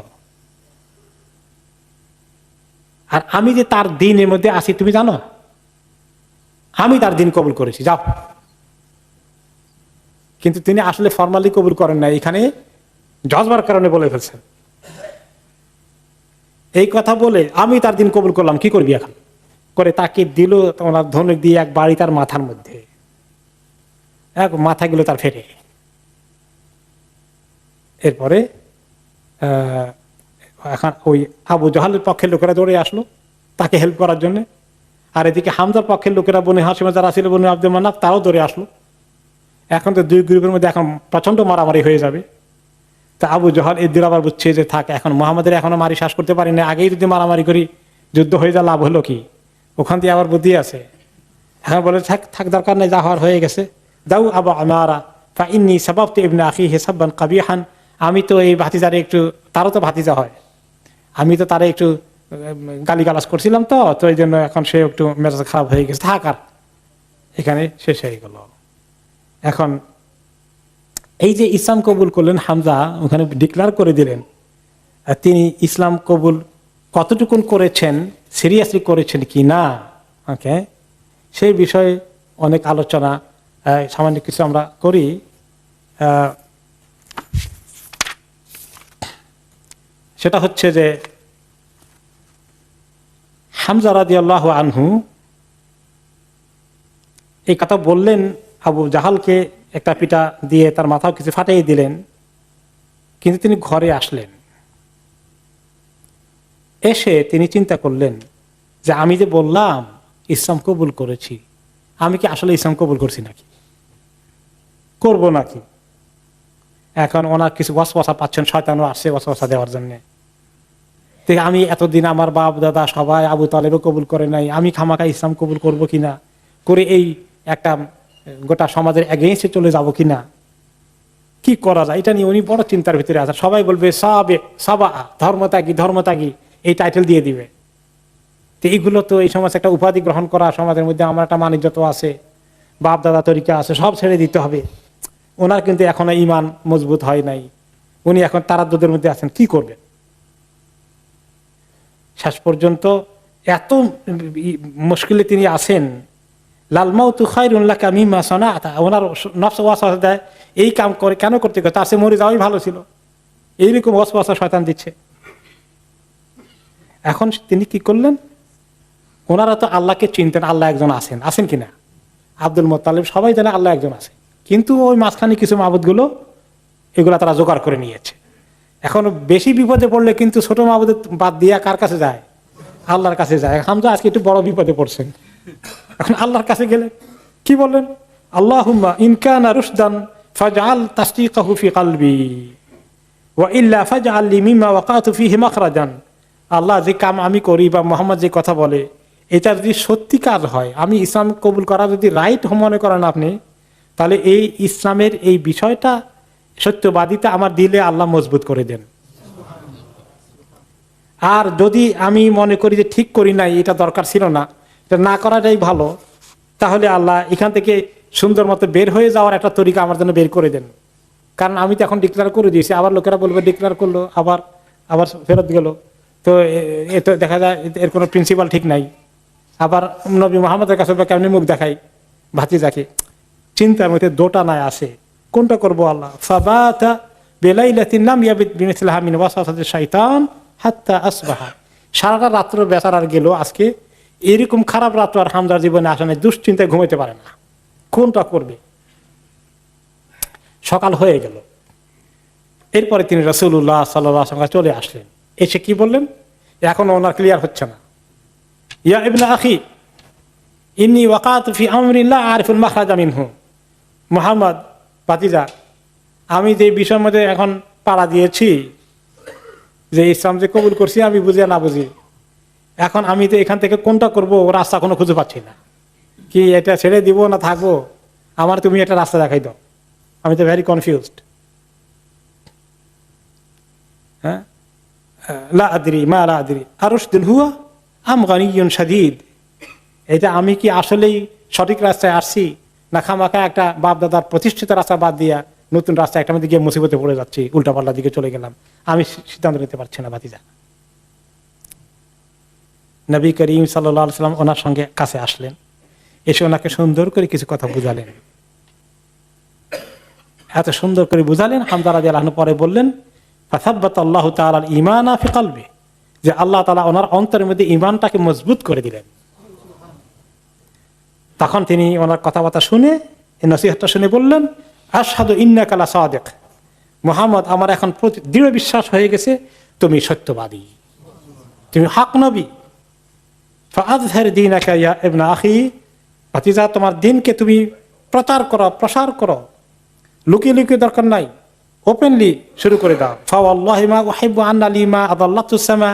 আর আমি যে তার দিনের মধ্যে আছি তুমি জানো? আমি তার দিন কবুল করেছি, যাও। কিন্তু তিনি আসলে ফর্মালি কবুল করেন না, এখানে জজবার কারণে বলে ফেলছেন। এই কথা বলে আমি তার দিন কবুল করলাম, কি করবি এখন, করে তাকে দিল ওনার ধনুক দিয়ে এক বাড়ি তার মাথার মধ্যে, এক মাথা গেল তার ফেটে। এরপরে এখন ওই আবু জাহালের পক্ষের লোকেরা দৌড়ে আসলো তাকে হেল্প করার জন্য, আর এদিকে হামজার পক্ষের লোকেরা বনে হাশিমা যারা ছিল, বনে আব্দুল মান্নাফ, তারাও দৌড়ে আসলো। এখন তো 2 গ্রুপের মধ্যে এখন প্রচন্ড মারামারি হয়ে যাবে। তা আবু জাহাল এদের আবার বুঝছে যে থাক, এখন মোহাম্মদের এখনো মারি শ্বাস করতে পারি না, আগেই যদি মারামারি করি যুদ্ধ হয়ে যা লাভ হলো কি, ওখান দিয়ে আবার বুদ্ধি আছে। এখন বলে থাক থাক, দরকার নেই, যা হওয়ার হয়ে গেছে, দাউ আবু আমারা ফা ইন্নী সাবাবতু ইবনা আখিহি সাববান কাবিহান, আমি তো এই ভাতিজারে একটু, তারও তো ভাতিজা হয়, আমি তো তারে একটু গালিগালাজ করছিলাম, তো এই জন্য এখন সে একটু মেজাজ খারাপ হয়ে গেছে, থাক, আর এখানে শেষ হয়ে গেল। এখন এই যে ইসলাম কবুল করলেন হামজা, ওখানে ডিক্লার করে দিলেন, তিনি ইসলাম কবুল কতটুকুন করেছেন, সিরিয়াসলি করেছেন কি না, ওকে, সেই বিষয়ে অনেক আলোচনা সামান্য কিছু আমরা করি। সেটা হচ্ছে যে হামজা রাদিয়াল্লাহু আনহু এই কথা বললেন আবু জাহালকে, একটা পিটা দিয়ে তার মাথাও কিছু ফাটিয়ে দিলেন, কিন্তু তিনি ঘরে আসলেন। এসে তিনি চিন্তা করলেন যে আমি যে বললাম ইসলাম কবুল করেছি, আমি কি আসলে ইসলাম কবুল করছি নাকি, করব নাকি। এখন ওনার কিছু ওয়াসওয়াসা পাচ্ছেন, শয়তানও আসছে ওয়াসওয়াসা দেওয়ার জন্য। আমি এতদিন আমার বাপ দাদা সবাই আবু তালেবও কবুল করে নাই, আমি খামাখা ইসলাম কবুল করব কিনা, করে এই একটা গোটা সমাজের এগেইনস্টে চলে যাব কিনা, কি করা যায়, এটা নিয়ে উনি বড় চিন্তার ভিতরে আছেন। সবাই বলবে সাবে সাবা, ধর্মত্যাগী ধর্মত্যাগী, এই টাইটেল দিয়ে দিবে। তো এইগুলো তো এই সমাজ একটা উপাধি গ্রহণ করা, সমাজের মধ্যে আমার একটা মানিজ্যত আছে, বাপ দাদা তরিকা আছে, সব ছেড়ে দিতে হবে। ওনার কিন্তু এখনো ইমান মজবুত হয় নাই, উনি এখন তারাদ্দুদের মধ্যে আছেন, কি করবেন। শেষ পর্যন্ত এত মুশকিলে তিনি আছেন, লাল মাউতু খায়রুন লাকা মিম্মা সানাতা, ওনার নফস ওয়াসওয়াসা দেয়, এই কাম করে কেন করতে গেল, তার সে মরে যাওয়াই ভালো ছিল, এইরকম ওয়াসওয়াসা শয়তান দিচ্ছে। এখন তিনি কি করলেন, ওনারা তো আল্লাহকে চিনতেন, আল্লাহ একজন আছেন, আছেন কিনা, আব্দুল মুত্তালিব সবাই জানে আল্লাহ একজন আছে, কিন্তু ওই মাঝখানে কিছু মাবুদগুলো এগুলা তারা জোগাড় করে নিয়েছে। এখন বেশি বিপদে পড়লে কিন্তু ছোট মাবুদের বাদ দিয়া কার কাছে যায়, আল্লাহর কাছে যায়। হামজা আজকে একটু বড় বিপদে পড়ছেন, এখন আল্লাহর কাছে গেলে কি বললেন, আল্লাহুম্মা ইন কানা রুশদান ফাজআল তাসদীকাহু ফি কলবি ওয়া ইল্লা ফাজআল লি মিম্মা ওয়াকাতু ফিহি মাখরাজান। আল্লাহ, যে কাম আমি করি বা মুহাম্মদ যে কথা বলে, এটা যদি সত্যি কাজ হয়, আমি ইসলাম কবুল করা যদি রাইট মনে করেন আপনি, তাহলে এই ইসলামের এই বিষয়টা সত্যবাদিতা আমার দিলে আল্লাহ মজবুত করে দেন। আর যদি আমি মনে করি যে ঠিক করি নাই, এটা দরকার ছিল না, এটা না করাটাই ভালো, তাহলে আল্লাহ এখান থেকে সুন্দর মতো বের হয়ে যাওয়ার একটা তরিকা আমার জন্য বের করে দেন। কারণ আমি তো এখন ডিক্লেয়ার করে দিয়েছি, আবার লোকেরা বলবে ডিক্লেয়ার করলো আবার আবার ফেরত গেল, তো এ তো দেখা যায় এর কোনো প্রিন্সিপাল ঠিক নাই। আবার নবী মুহাম্মদের কাছে কেমনি মুখ দেখাই ভাতিজাকে, চিন্তার মধ্যে দোটা নাই আসে, কোনটা করবো আল্লাহ। ফাবাতা বিলাইলাতিন লাম ইয়াবিত বিমিসলিহা মিন ওয়াসওয়াসাতিশ শাইতান হাত্তা আসবাহা। সারাটা রাত্র বেচারার গেল আজকে। এরকম খারাপ রাত্র আর হামজার জীবনে আসে না, দুশ্চিন্তায় ঘুমাইতে পারে না, কোনটা করবে। সকাল হয়ে গেল, এরপরে তিনি রাসূলুল্লাহ সাল্লাল্লাহু আলাইহি ওয়াসাল্লাম চলে আসলেন। এসে কি বললেন, এখন ওনার ক্লিয়ার হচ্ছে না। ইয়া ইবনে আখি ইন্নী ওয়াকাতু ফি আমরিন লা আরিফুল মাখরাজা মিনহু। মুহাম্মদ ভাতিজা, আমি যে বিষয়ের মধ্যে এখন পাড়া দিয়েছি, যে ইসলাম যে কবুল করছি আমি বুঝি না বুঝি, এখন আমি তো এখান থেকে কোনটা করব রাস্তা কোনো খুঁজে পাচ্ছি না। কি এটা ছেড়ে দিব না থাকবো, আমার তুমি একটা রাস্তা দেখাই দাও, আমি তো ভেরি কনফিউজড। হ্যাঁ, লা আদরি মা লা আদরি আরশদুন হুয়া আম গানিয়ুন শাদীদ। এটা আমি কি আসলেই সঠিক রাস্তায় আসছি, না খামাখা একটা বাপ দাদার প্রতিষ্ঠিত রাস্তা বাদ দিয়া নতুন রাস্তা একটা মধ্যে গিয়ে মুসিবতে পড়ে যাচ্ছি, উল্টাপাল্টা দিকে চলে গেলাম, আমি সিদ্ধান্ত নিতে পারছি না। ভাতিজা, নবী করিম সাল্লাল্লাহু আলাইহি ওয়াসাল্লাম ওনার সঙ্গে কাছে আসলেন, এসে ওনাকে সুন্দর করে কিছু কথা বুঝালেন। এত সুন্দর করে বুঝালেন, হামজা রাদিয়াল্লাহু আনহু পরে বললেন ফাসাব্বাতাল্লাহু তাআলা আল ঈমানা ফি কলবি, যে আল্লাহ তাআলা ওনার অন্তরের মধ্যে ঈমানটাকে মজবুত করে দিলেন। তখন তিনি ওনার কথাবার্তা শুনে, এই নসিহতটা শুনে বললেন, আশহাদু ইন্নাকা লা সাদিক, মুহাম্মদ আমার এখন দৃঢ় বিশ্বাস হয়ে গেছে তুমি সত্যবাদী, তুমি হক নবী। ফাআযহির দীনাকা ইয়া ইবনা আখি, ভাতিজা তোমার দ্বীনকে তুমি প্রচার করো, প্রসার করো, লুকিয়ে লুকিয়ে দরকার নাই, ওপেনলি শুরু করে দাও। ফাওয়াল্লাহি মা উহিব্বু আন্না লিমা আদাল্লাতুস সামা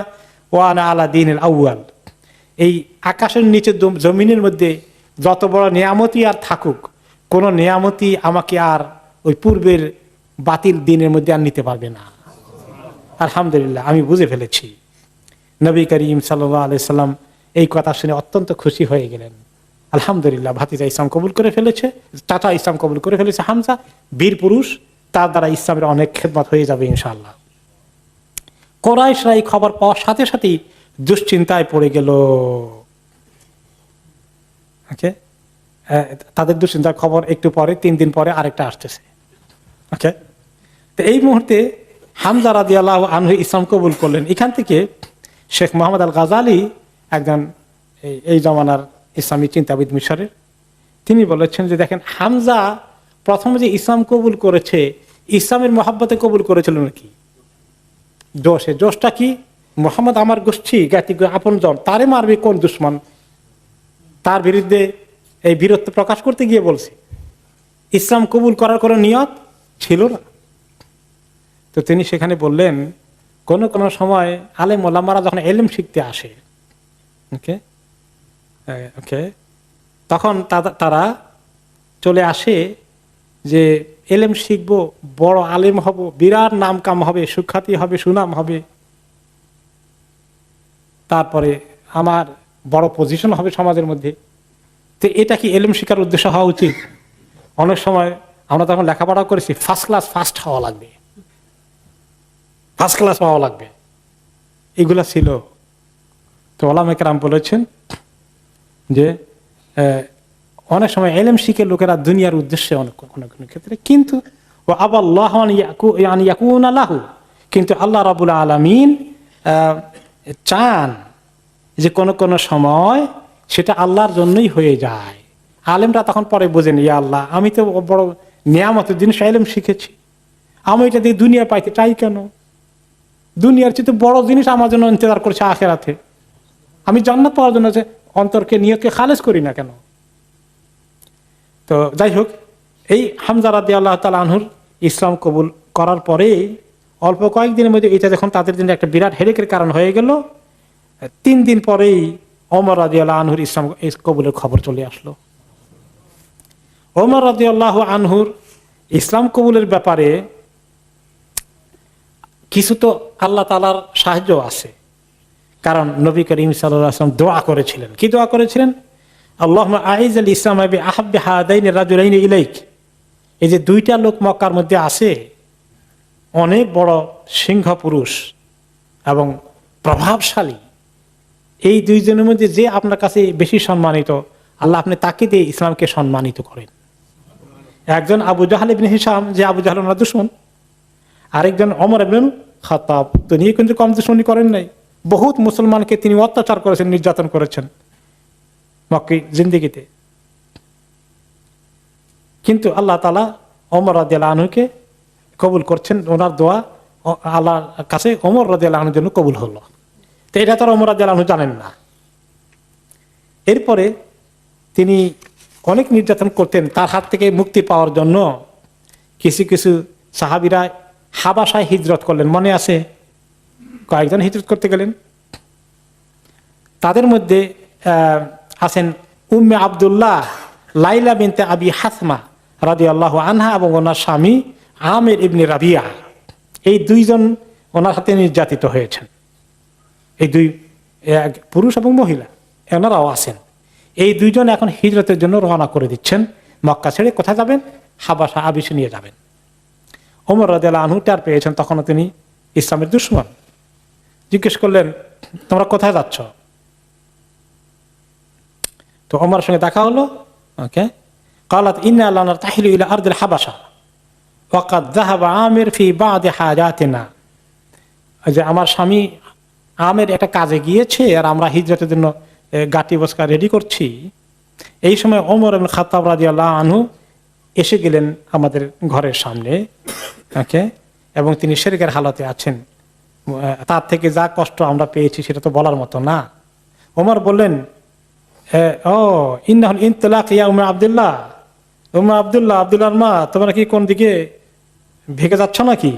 ওয়া আনা আলা দীনিল আউয়াল। এই আকাশের নিচে জমিনের মধ্যে যত বড় নিয়ামতই আর থাকুক, কোন নিয়ামতই আমাকে আর ওই পূর্বের বাতিল দিনের মধ্যে আর নিতে পারবে না। আলহামদুলিল্লাহ, আমি বুঝে ফেলেছি। নবী করিম সাল্লাল্লাহু আলাইহি সাল্লাম এই কথা শুনে অত্যন্ত খুশি হয়ে গেলেন। আলহামদুলিল্লাহ, ভাতিজা ইসলাম কবুল করে ফেলেছে, চাচা ইসলাম কবুল করে ফেলেছে, হামজা বীর পুরুষ, তার দ্বারা ইসলামের অনেক খেদমত হয়ে যাবে ইনশাআল্লাহ। কুরাইশরা এই খবর পাওয়ার সাথে সাথেই দুশ্চিন্তায় পড়ে গেল। ওকে, তাদের দুশ্চিন্তার খবর একটু পরে, 3 দিন পরে আরেকটা আসতেছে। ওকে, তো এই মুহূর্তে হামজা রাদিয়াল্লাহু আনহু ইসলাম কবুল করলেন। এখান থেকে শেখ মোহাম্মদ আল গাজালি, একজন এই জমানার ইসলামী চিন্তাবিদ মিশরের, তিনি বলেছেন যে দেখেন, হামজা প্রথমে যে ইসলাম কবুল করেছে, ইসলামের মহাব্বতে কবুল করেছিল নাকি? জোশটা কি? মোহাম্মদ আমার গোষ্ঠী জ্ঞাতি আপন জন, তারে মারবে কোন দুশ্মন, তার বিরুদ্ধে এই বীরত্ব প্রকাশ করতে গিয়ে বলছে। ইসলাম কবুল করার কোনো নিয়ত ছিল না। তো তিনি সেখানে বললেন, কোন কোন সময় আলেম ওলামারা যখন এলেম শিখতে আসে, ওকে ওকে, তখন তারা চলে আসে যে এলেম শিখবো, বড় আলেম হব, বিরাট নাম কাম হবে, সুখ্যাতি হবে, সুনাম হবে, তারপরে আমার বড় পজিশন হবে সমাজের মধ্যে। তো এটা কি এলেম শিখার উদ্দেশ্য হওয়া উচিত? অনেক সময় আমরা তখন লেখাপড়া করেছি, ফার্স্ট ক্লাস ফার্স্ট হওয়া লাগবে, ফার্স্ট ক্লাস পাওয়া লাগবে, এগুলা ছিল। তো ওলামা কেরাম বলেছেন যে অনেক সময় এলেম শিখে লোকেরা দুনিয়ার উদ্দেশ্যে অনেক কোনো কোনো ক্ষেত্রে, কিন্তু ও আবাল্লাহ ইয়াকুনা লাহু, কিন্তু আল্লাহ রাব্বুল আলামিন চান যে কোন কোন সময় সেটা আল্লাহর জন্যই হয়ে যায়। আলেমরা তখন পরে বোঝেন, ইয়া আল্লাহ, আমি তো বড় নিয়ামতের জিনিস এলেম শিখেছি, আমি এটা দিয়ে দুনিয়া পাইতে চাই কেন? দুনিয়ার চেয়ে বড় জিনিস আমার জন্য ইন্তজার করছে আখিরাতে, আমি জান্নাত পাওয়ার জন্য যে অন্তরকে নিয়তকে খালেজ করি না কেন? তো যাই হোক, এই হামজা রাদিয়াল্লাহু তাআলা আনহুর ইসলাম কবুল করার পরে অল্প কয়েকদিনের মধ্যে এটা যখন তাদের জন্য একটা বিরাট হেরেকের কারণ হয়ে গেল, 3 দিন পরেই ওমর রাদিয়াল্লাহু আনহুর ইসলাম কবুলের খবর চলে আসলো। ওমর রাদিয়াল্লাহু আনহুর ইসলাম কবুলের ব্যাপারে কিছু তো আল্লাহ তাআলার সাহায্য আছে, কারণ নবী করিম সাল্লাল্লাহু আলাইহি ওয়াসাল্লাম দোয়া করেছিলেন। কি দোয়া করেছিলেন? আল্লাহুম্মা আইযাল ইসলাম বি আহাব্বি হাদাইনি রাজুলাইনি ইলাইক। এই যে 2টা লোক মক্কার মধ্যে আছে, অনেক বড় সিংহ পুরুষ এবং প্রভাবশালী, এই 2 জনের মধ্যে যে আপনার কাছে বেশি সম্মানিত, আল্লাহ আপনি তাকে দিয়ে ইসলামকে সম্মানিত করেন। একজন আবু জাহল ইবনে হিশাম, যে আবু জাহল ওনার দুশমন, আরেকজন ওমর ইবনে খাত্তাব, তিনি কিন্তু কম দুশমনি করেন নাই। বহুত মুসলমানকে তিনি অত্যাচার করেছেন, নির্যাতন করেছেন মক্কি জিন্দেগিতে। কিন্তু আল্লাহ তাআলা ওমর রাদিয়াল্লাহু আনহুকে কবুল করছেন, ওনার দোয়া আল্লাহর কাছে ওমর রাদিয়াল্লাহু আনহুর জন্য কবুল হলো। তো এটা তো ওমর রাদিয়াল্লাহু আনহু জানেন না। এরপরে তিনি অনেক নির্যাতন করতেন। তার হাত থেকে মুক্তি পাওয়ার জন্য কিছু কিছু সাহাবীরা হাবাসায় হিজরত করলেন, মনে আছে? কয়েকজন হিজরত করতে গেলেন। তাদের মধ্যে আছেন উম্মে আব্দুল্লাহ লাইলা বিনতে আবি হাসমা রাদিয়াল্লাহু আনহা এবং ওনার স্বামী আমির ইবনে রাবিয়া। এই দুইজন ওনার হাতে নির্যাতিত হয়েছেন। এই দুই পুরুষ এবং মহিলা এনারাও আছেন। এই দুইজন এখন হিজরতের জন্য রওনা করে দিচ্ছেন। মক্কা ছেড়ে কোথায় যাবেন? হাবাসা, আবিসে নিয়ে যাবেন। ওমর রাদিয়াল্লাহু আনহু টের পেয়েছেন তখনও তিনি ইসলামের দুশমন। জিজ্ঞেস করলেন, তোমরা কোথায় যাচ্ছ? তো ওমরের সঙ্গে দেখা হলো। ওকে, قالت إنا لنرتحل إلى أرض الحبشة وقد ذهب عامر في بعض حاجاتنا। যে আমার স্বামী আমের একটা কাজে গিয়েছে আর আমরা হিজরতের জন্য গাটি বসকা রেডি করছি। এই সময় ওমর ইবনে খাত্তাব রাদিয়াল্লাহু আনহু এসে গেলেন আমাদের ঘরের সামনে। ওকে, এবং তিনি শিরকের হালতে আছেন। তার থেকে যা কষ্ট আমরা পেয়েছি সেটা তো বলার মতো না। ওমর বললেন, ও ইন্নাহুল ইনতিলাক ইয়া উম্মে আব্দুল্লাহ, উম্মে আব্দুল্লাহ, আব্দুল্লাহর মা, তোমরা কি কোন দিকে ভেগে যাচ্ছ নাকি?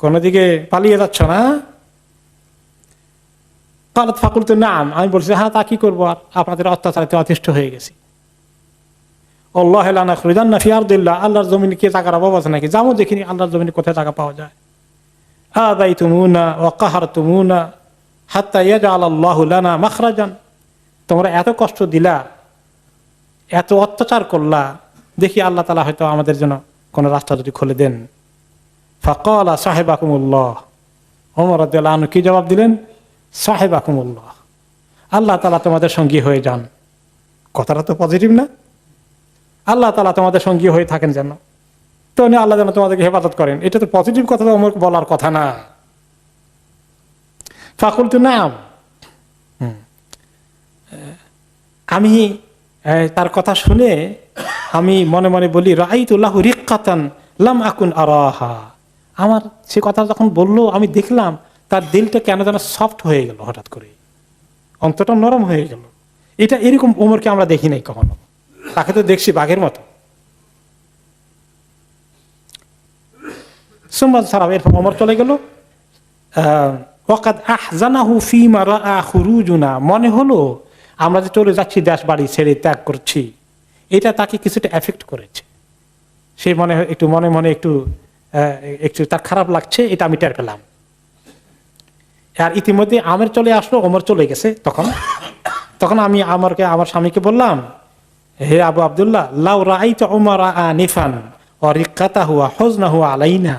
কোন দিকে পালিয়ে যাচ্ছ না? কালত ফাকুলতু নাম, আমি বলছি হ্যাঁ, তা কি করবো, আর আপনাদের অত্যাচারিত অতিষ্ঠ হয়ে গেছি। আল্লাহ লানা খুরিজান্না ফি আরদিল্লাহ, আল্লাহর জমিনে কি জায়গার অভাব আছে নাকি? যাবো দেখিনি আল্লাহর জমিনে কোথায় জায়গা পাওয়া যায়। আদাইতুমুনা ওয়া কাহারতুমুনা হাত্তা ইয়াজআল আল্লাহু লানা মাখরাজান, তোমরা এত কষ্ট দিলা, এত অত্যাচার করলা, দেখি আল্লাহ তাআলা হয়তো আমাদের জন্য কোন রাস্তা যদি খুলে দেন। ফাকালা সাহিবাকুমুল্লাহ, ওমর রাদিয়াল্লাহু আনহু কি জবাব দিলেন? সাহিবাকুমুল্লাহ, আল্লাহ তাআলা তোমাদের সঙ্গী হয়ে যান। কথাটা তো পজিটিভ না? আল্লাহ তাআলা তোমাদের সঙ্গী হয়ে থাকেন যেন, তো আল্লাহ যেন তোমাদেরকে হেফাজত করেন, এটা তো পজিটিভ কথা, তো ওমর বলার কথা না। ফাকুলতু নাম, আমি তার কথা শুনে আমি মনে মনে বলি, রাআইতু লাহু রিক্কাতান লাম আকুন আরাহা, আমার সে কথা যখন বললো আমি দেখলাম তার দিলটা কেন যেন সফট হয়ে গেল, হঠাৎ করে অন্তরটা নরম হয়ে গেল। এটা এরকম ওমরকে আমরা দেখি নাই কখনো, তাকে তো দেখছি বাঘের মতো। সুম্মা সারাব, এরপর ওমর চলে গেল। ওয়াকাদ আহজানাহু ফীমা রাআ খুরুজুনা, মনে হলো আমরা যে চলে যাচ্ছি, দেশ বাড়ি ছেড়ে ত্যাগ করছি, এটা তাকে কিছুটা এফেক্ট করেছে। সে মনে মনে একটু তার খারাপ লাগছে, এটা আমি টের পেলাম। আর ইতিমধ্যে আমের চলে আসলো, ওমর চলে গেছে। তখন আমি আমার স্বামীকে বললাম, হে আবু আব্দুল্লাহ, লাউ রাআইতা উমরা আনিফান ওয়া রিক্কাতাহু ওয়া হুজনাহু আলাইনা,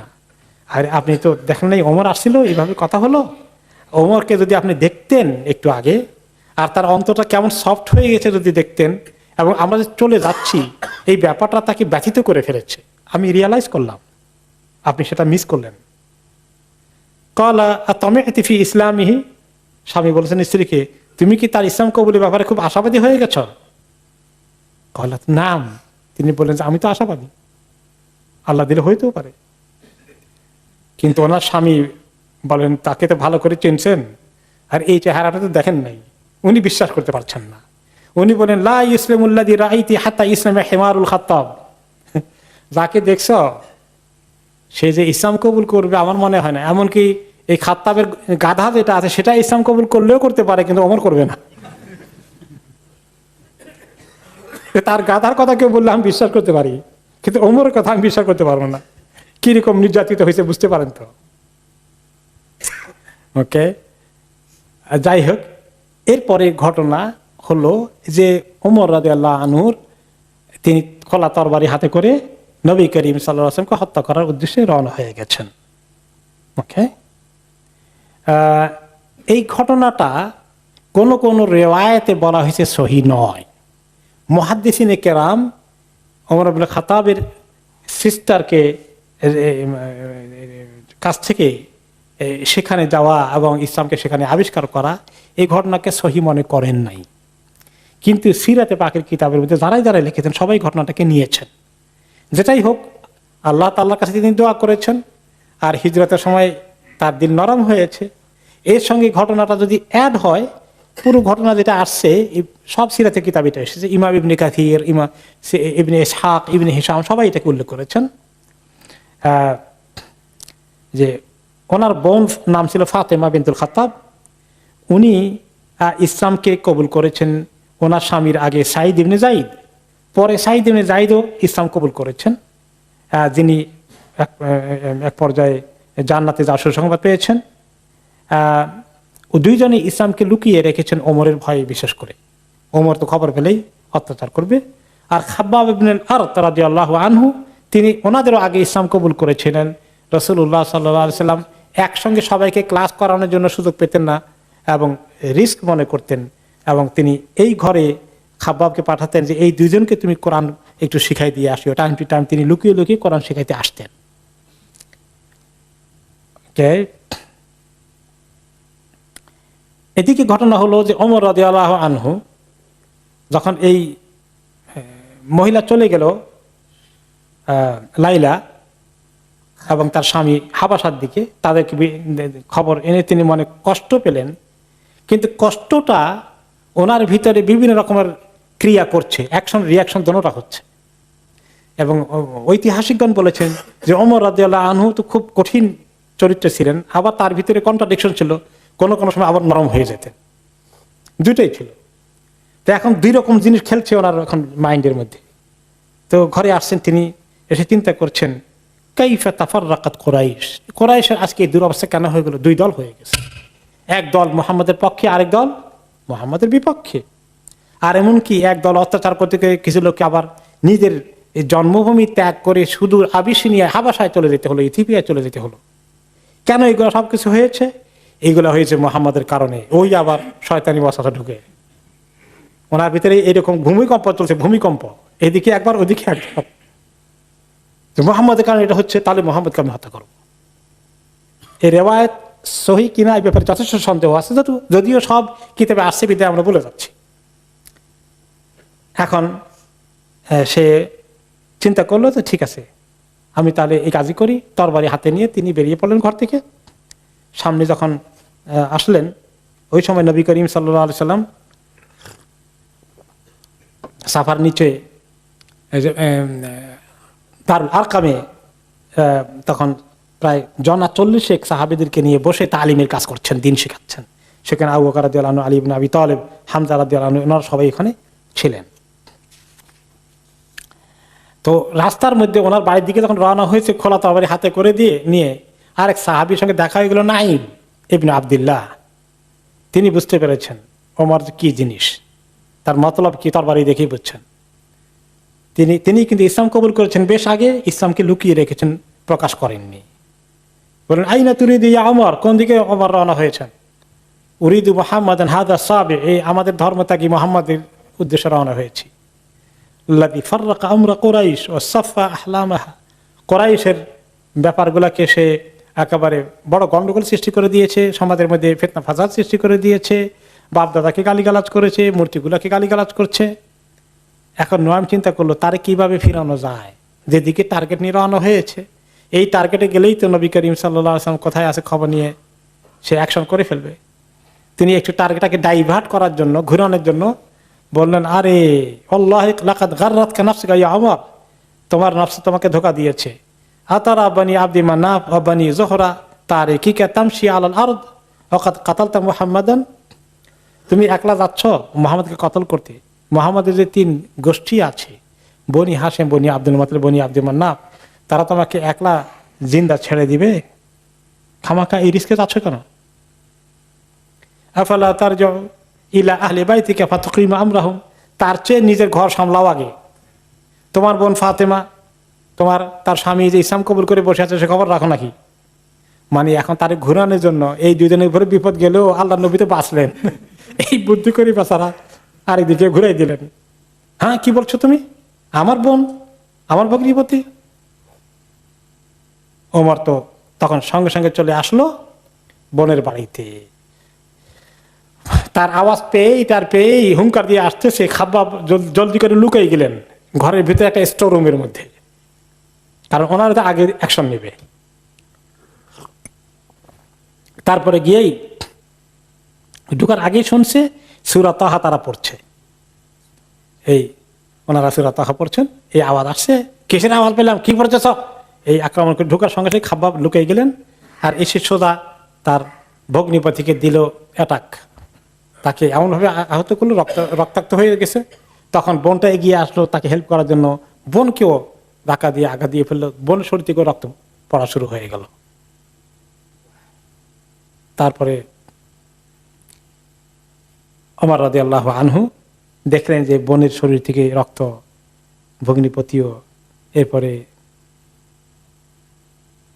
আর আপনি তো দেখেন নাই ওমর আসছিল, এইভাবে কথা হলো। ওমরকে যদি আপনি দেখতেন একটু আগে, আর তার অন্তরটা কেমন সফট হয়ে গেছে যদি দেখতেন, এবং আমরা যে চলে যাচ্ছি এই ব্যাপারটা তাকে ব্যথিত করে ফেলেছে, আমি রিয়ালাইজ করলাম, আপনি সেটা মিস করলেন। ক্বালা আতামি'তি ফি ইসলামিহি, স্বামী বলেছেন স্ত্রীকে, তুমি কি তার ইসলাম কবুলের ব্যাপারে খুব আশাবাদী হয়ে গেছ? ক্বালাত নাম, তিনি বললেন যে আমি তো আশাবাদী, আল্লাহ দিলে হইতেও পারে। কিন্তু ওনার স্বামী বলেন, তাকে তো ভালো করে চিনছেন, আর এই চেহারাটা তো দেখেন নাই। উনি বিশ্বাস করতে পারছেন না। উনি বলেন, লা ইসলামুল্লাযী রাআইতি হাত্তা ইসলামে হিমারুল খাত্তাব, যাকে দেখছ সে যে ইসলাম কবুল করবে আমার মনে হয় না। এমনকি এই খাত্তাবের গাধা যেটা আছে সেটা ইসলাম কবুল করলেও করতে পারে, কিন্তু ওমর করবে না। তার গাধার কথা কেউ বললে আমি বিশ্বাস করতে পারি, কিন্তু ওমরের কথা আমি বিশ্বাস করতে পারবো না। কিরকম নির্যাতিত হয়েছে বুঝতে পারেন তো। ওকে, যাই হোক, এরপরে ঘটনা হলো যে ওমর রাদিয়াল্লাহু আনহুর তিনি খোলা তরবারি হাতে করে নবী করিম সাল্লাল্লাহু আলাইহি ওয়াসাল্লামকে হত্যা করার উদ্দেশ্যে রওনা হয়ে গেছেন। ওকে, এই ঘটনাটা কোন কোন রিওয়ায়াতে বলা হয়েছে সহিহ নয়। মুহাদ্দিসিনে কেরাম ওমর ইবনে খাত্তাবের সিস্টারকে কাছ থেকে সেখানে যাওয়া এবং ইসলামকে সেখানে আবিষ্কার করা, এই ঘটনাকে সহি মনে করেন নাই। কিন্তু সিরাতে পাকের কিতাবের মধ্যে যারাই যারাই লিখেছেন সবাই ঘটনাটাকে নিয়েছেন। যেটাই হোক, আল্লাহ তাআলার কাছে তিনি দোয়া করেছেন, আর হিজরতের সময় তার দিল নরম হয়েছে। এর সঙ্গে ঘটনাটা যদি অ্যাড হয়, পুরো ঘটনা যেটা আসছে সব সিরাতে কিতাব এটা এসেছে। ইমাম ইবনে কাসির, ইমাম ইবনে ইসহাক, ইবনে হিশাম সবাই এটাকে উল্লেখ করেছেন যে ওনার বোন নাম ছিল ফাতেমা বিনতুল খাত্তাব। উনি ইসলামকে কবুল করেছেন ওনার স্বামীর আগে সাঈদ ইবনে যায়েদ, পরে সাঈদ ইবনে যায়েদও ইসলাম কবুল করেছেন, যিনি এক পর্যায়ে জান্নাতে যাওয়ার সুসংবাদ পেয়েছেন। দুইজনে ইসলামকে লুকিয়ে রেখেছেন ওমরের ভয়ে, বিশেষ করে ওমর তো খবর পেলেই অত্যাচার করবে। আর খাব্বাব ইবনে আরত রাদিয়াল্লাহু আনহু, তিনি ওনাদেরও আগে ইসলাম কবুল করেছিলেন। রাসূলুল্লাহ সাল্লাল্লাহু আলাইহি সাল্লাম একসঙ্গে সবাইকে ক্লাস করানোর জন্য সুযোগ পেতেন না এবং রিস্ক মনে করতেন, এবং তিনি এই ঘরে খাব্বাবকে পাঠাতেন যে এই দুইজনকে তুমি কোরআন একটু শিখাই দিয়ে আসিও। টাইম টু টাইম তিনি লুকিয়ে লুকিয়ে কোরআন শিখাইতে আসতেন। এদিকে ঘটনা হলো যে ওমর রাদিয়াল্লাহু আনহু যখন এই মহিলা চলে গেল, লাইলা এবং তার স্বামী হাবাসার দিকে, তাদেরকে খবর এনে তিনি মনে কষ্ট পেলেন। কিন্তু কষ্টটা ওনার ভিতরে বিভিন্ন রকমের ক্রিয়া করছে, অ্যাকশন রিয়াকশন দোনোটা হচ্ছে। এবং ঐতিহাসিকগণ বলেছেন যে ওমর রাদিয়াল্লাহু আনহু তো খুব কঠিন চরিত্র ছিলেন, আবার তার ভিতরে কন্ট্রাডিকশন ছিল, কোনো কোনো সময় আবার নরম হয়ে যেতেন, দুটোই ছিল। তো এখন দুই রকম জিনিস খেলছে ওনার এখন মাইন্ডের মধ্যে। তো ঘরে আসছেন তিনি, এসে চিন্তা করছেন কাইফা তাফাররাকাত কুরাইশ, কুরাইশের আজকে এই দুরবস্থা কেন হয়ে গেল? দুই দল হয়ে গেছে, এক দল মুহাম্মাদের পক্ষে, আরেক দল মুহাম্মাদের বিপক্ষে। আর এমনকি এক দল অত্যাচার করতে গিয়ে কিছু লোককে আবার নিজের জন্মভূমি ত্যাগ করে সুদূর আবিসিনিয়া হাবাসায় চলে যেতে হলো, ইথিওপিয়ায় চলে যেতে হলো। কেন এগুলো সবকিছু হয়েছে? এইগুলো হয়েছে মুহাম্মাদের কারণে। ওই আবার শয়তানি ওয়াসওয়াসা ঢুকে ওনার ভিতরে এরকম ভূমিকম্প চলছে, ভূমিকম্প, এদিকে একবার ওদিকে একবার। মুহাম্মাদের কারণে এটা হচ্ছে, তাহলে মুহাম্মদকে আমি হত্যা করবো। এই রেওয়ায়েত সহি কিনা এই ব্যাপারে যথেষ্ট সন্দেহ আছে, যদিও সব কিতাবে আসছে বিধায় আমরা বলে যাচ্ছি। এখন সে চিন্তা করলো যে ঠিক আছে, আমি তাহলে এই কাজই করি। তরবারি হাতে নিয়ে তিনি বেরিয়ে পড়লেন ঘর থেকে। সামনে যখন আসলেন, ওই সময় নবী করিম সাল্লাল্লাহু আলাইহি সাল্লাম সাফার নিচে দারুল আরকামে তখন প্রায় 40 সাহাবীদেরকে নিয়ে বসে তালিমের কাজ করছেন, দিন শেখাচ্ছেন। সেখানে আবু বকর রাদিয়াল্লাহু আনহু, আলী ইবনে আবি তালেব, হামজা রাদিয়াল্লাহু আনহু, ওনারা সবাই এখানে ছিলেন। তো রাস্তার মধ্যে ওনার বাড়ির দিকে যখন রওনা হয়েছে, খোলা তরবারি হাতে করে দিয়ে নিয়ে আরেক সাহাবীর সঙ্গে দেখা হয়ে গেল, নাঈম ইবনে আব্দুল্লাহ। তিনি বুঝতে পেরেছেন ওমর কি জিনিস, তার মতলব কি তরবারি দেখেই বুঝছেন। তিনি কিন্তু ইসলাম কবুল করেছেন বেশ আগে, ইসলামকে লুকিয়ে রেখেছেন, প্রকাশ করেননি। বলেন আইনা তুরিদু ইয়া ওমর, কোন দিকে ওমর রওনা হয়েছেন? উরিদু মুহাম্মাদান হাদা সাবি, এই আমাদের ধর্মত্যাগী মুহাম্মাদের উদ্দেশ্যে রওনা হয়েছি। আল্লাযী ফাররাকা আমরা কুরাইশ ওয়া সাফা আহলামাহা, কুরাইশের ব্যাপারগুলোকে সে একেবারে বড় গন্ডগোল সৃষ্টি করে দিয়েছে, সমাজের মধ্যে ফিতনা ফাসাদ সৃষ্টি করে দিয়েছে, বাপদাদাকে গালিগালাজ করেছে, মূর্তিগুলোকে গালিগালাজ করছে। এখন নোয়াম চিন্তা করলো তারে কিভাবে ফিরানো যায়, যেদিকে টার্গেট নিয়ে রওনা হয়েছে, এই টার্গেটে গেলেই তো নবী করিম সাল্লাল্লাহু আলাইহি ওয়াসাল্লাম কোথায় আছে খবর নিয়ে সে অ্যাকশন করে ফেলবে। তিনি একটু টার্গেটটাকে ডাইভার্ট করার জন্য, ঘুরানোর জন্য বললেন, আরে আল্লাহ লাকাদ গাররাতকা নাফসুকা ইয়া ওমর, তোমার নফস তোমাকে ধোঁকা দিয়েছে। আতারা বানি আব্দি মানাফ ওয়া বানি যুহরা তারিকিকা তামশি আলাল আরদ ওয়াকাদ কাতালতা মুহাম্মাদান, তুমি একলা যাচ্ছ মুহাম্মদকে কতল করতে। মুহাম্মাদের যে 3 গোষ্ঠী আছে, বনি হাশেম, বনি আব্দুল মুত্তালিব, বনি আব্দি মান্নাফ, তারা তোমাকে একলা জিন্দা ছেড়ে দিবে? খামাখা এই রিস্কে যাচ্ছ কেন? আফালা তারজিউ ইলা আহলি বাইতিকা ফাতুকিমু আমরাহুম, তার চেয়ে নিজের ঘর সামলাও আগে। তোমার বোন ফাতেমা, তার স্বামী যে ইসলাম কবুল করে বসে আছে, সে খবর রাখো নাকি? মানে এখন তারে ঘুরানোর জন্য এই দুজনের উপরে বিপদ গেলেও আল্লাহ নবী তো বাঁচলেন। এই বুদ্ধি করি বেচারা আরেকদিকে ঘুরাই দিলেন। হ্যাঁ, কি বলছো তুমি? আমার বোন, আমার ভগ্নিপতি? ওমর তো তখন সঙ্গে সঙ্গে চলে আসলো বোনের বাড়িতে। তার আওয়াজ পেয়েই হুঙ্কার দিয়ে আসতেছে, খাব্বাব জলদি করে লুকাই গেলেন ঘরের ভিতরে একটা স্টোর রুমের মধ্যে, কারণ ওনারা তো আগে অ্যাকশন নেবে। তারপরে গিয়েই ঢুকার আগেই শুনছে সূরা তাহা তারা পড়ছে, ওনারা সূরা তাহা পড়ছেন, এই আওয়াজ আসছে, কিসের আওয়াজ পেলাম, কি পড়ছে সব, এই আক্রমণ করে ঢুকার সঙ্গে সঙ্গে খাব্বাব লুকাই গেলেন। আর এসে সোজা তার ভগ্নিপতিকে দিল অ্যাটাক, তাকে এমনভাবে আহত করলো, রক্তাক্ত হয়ে গেছে। তখন বোনটা এগিয়ে আসলো তাকে হেল্প করার জন্য, বোনকেও ধাক্কা দিয়ে আঘাত দিয়ে ফেললো, বোনের শরীর থেকে রক্ত পড়া শুরু হয়ে গেল। তারপরে ওমর রাদিয়াল্লাহু আনহু দেখলেন যে বোনের শরীর থেকে রক্ত, ভগ্নিপতিও। এরপরে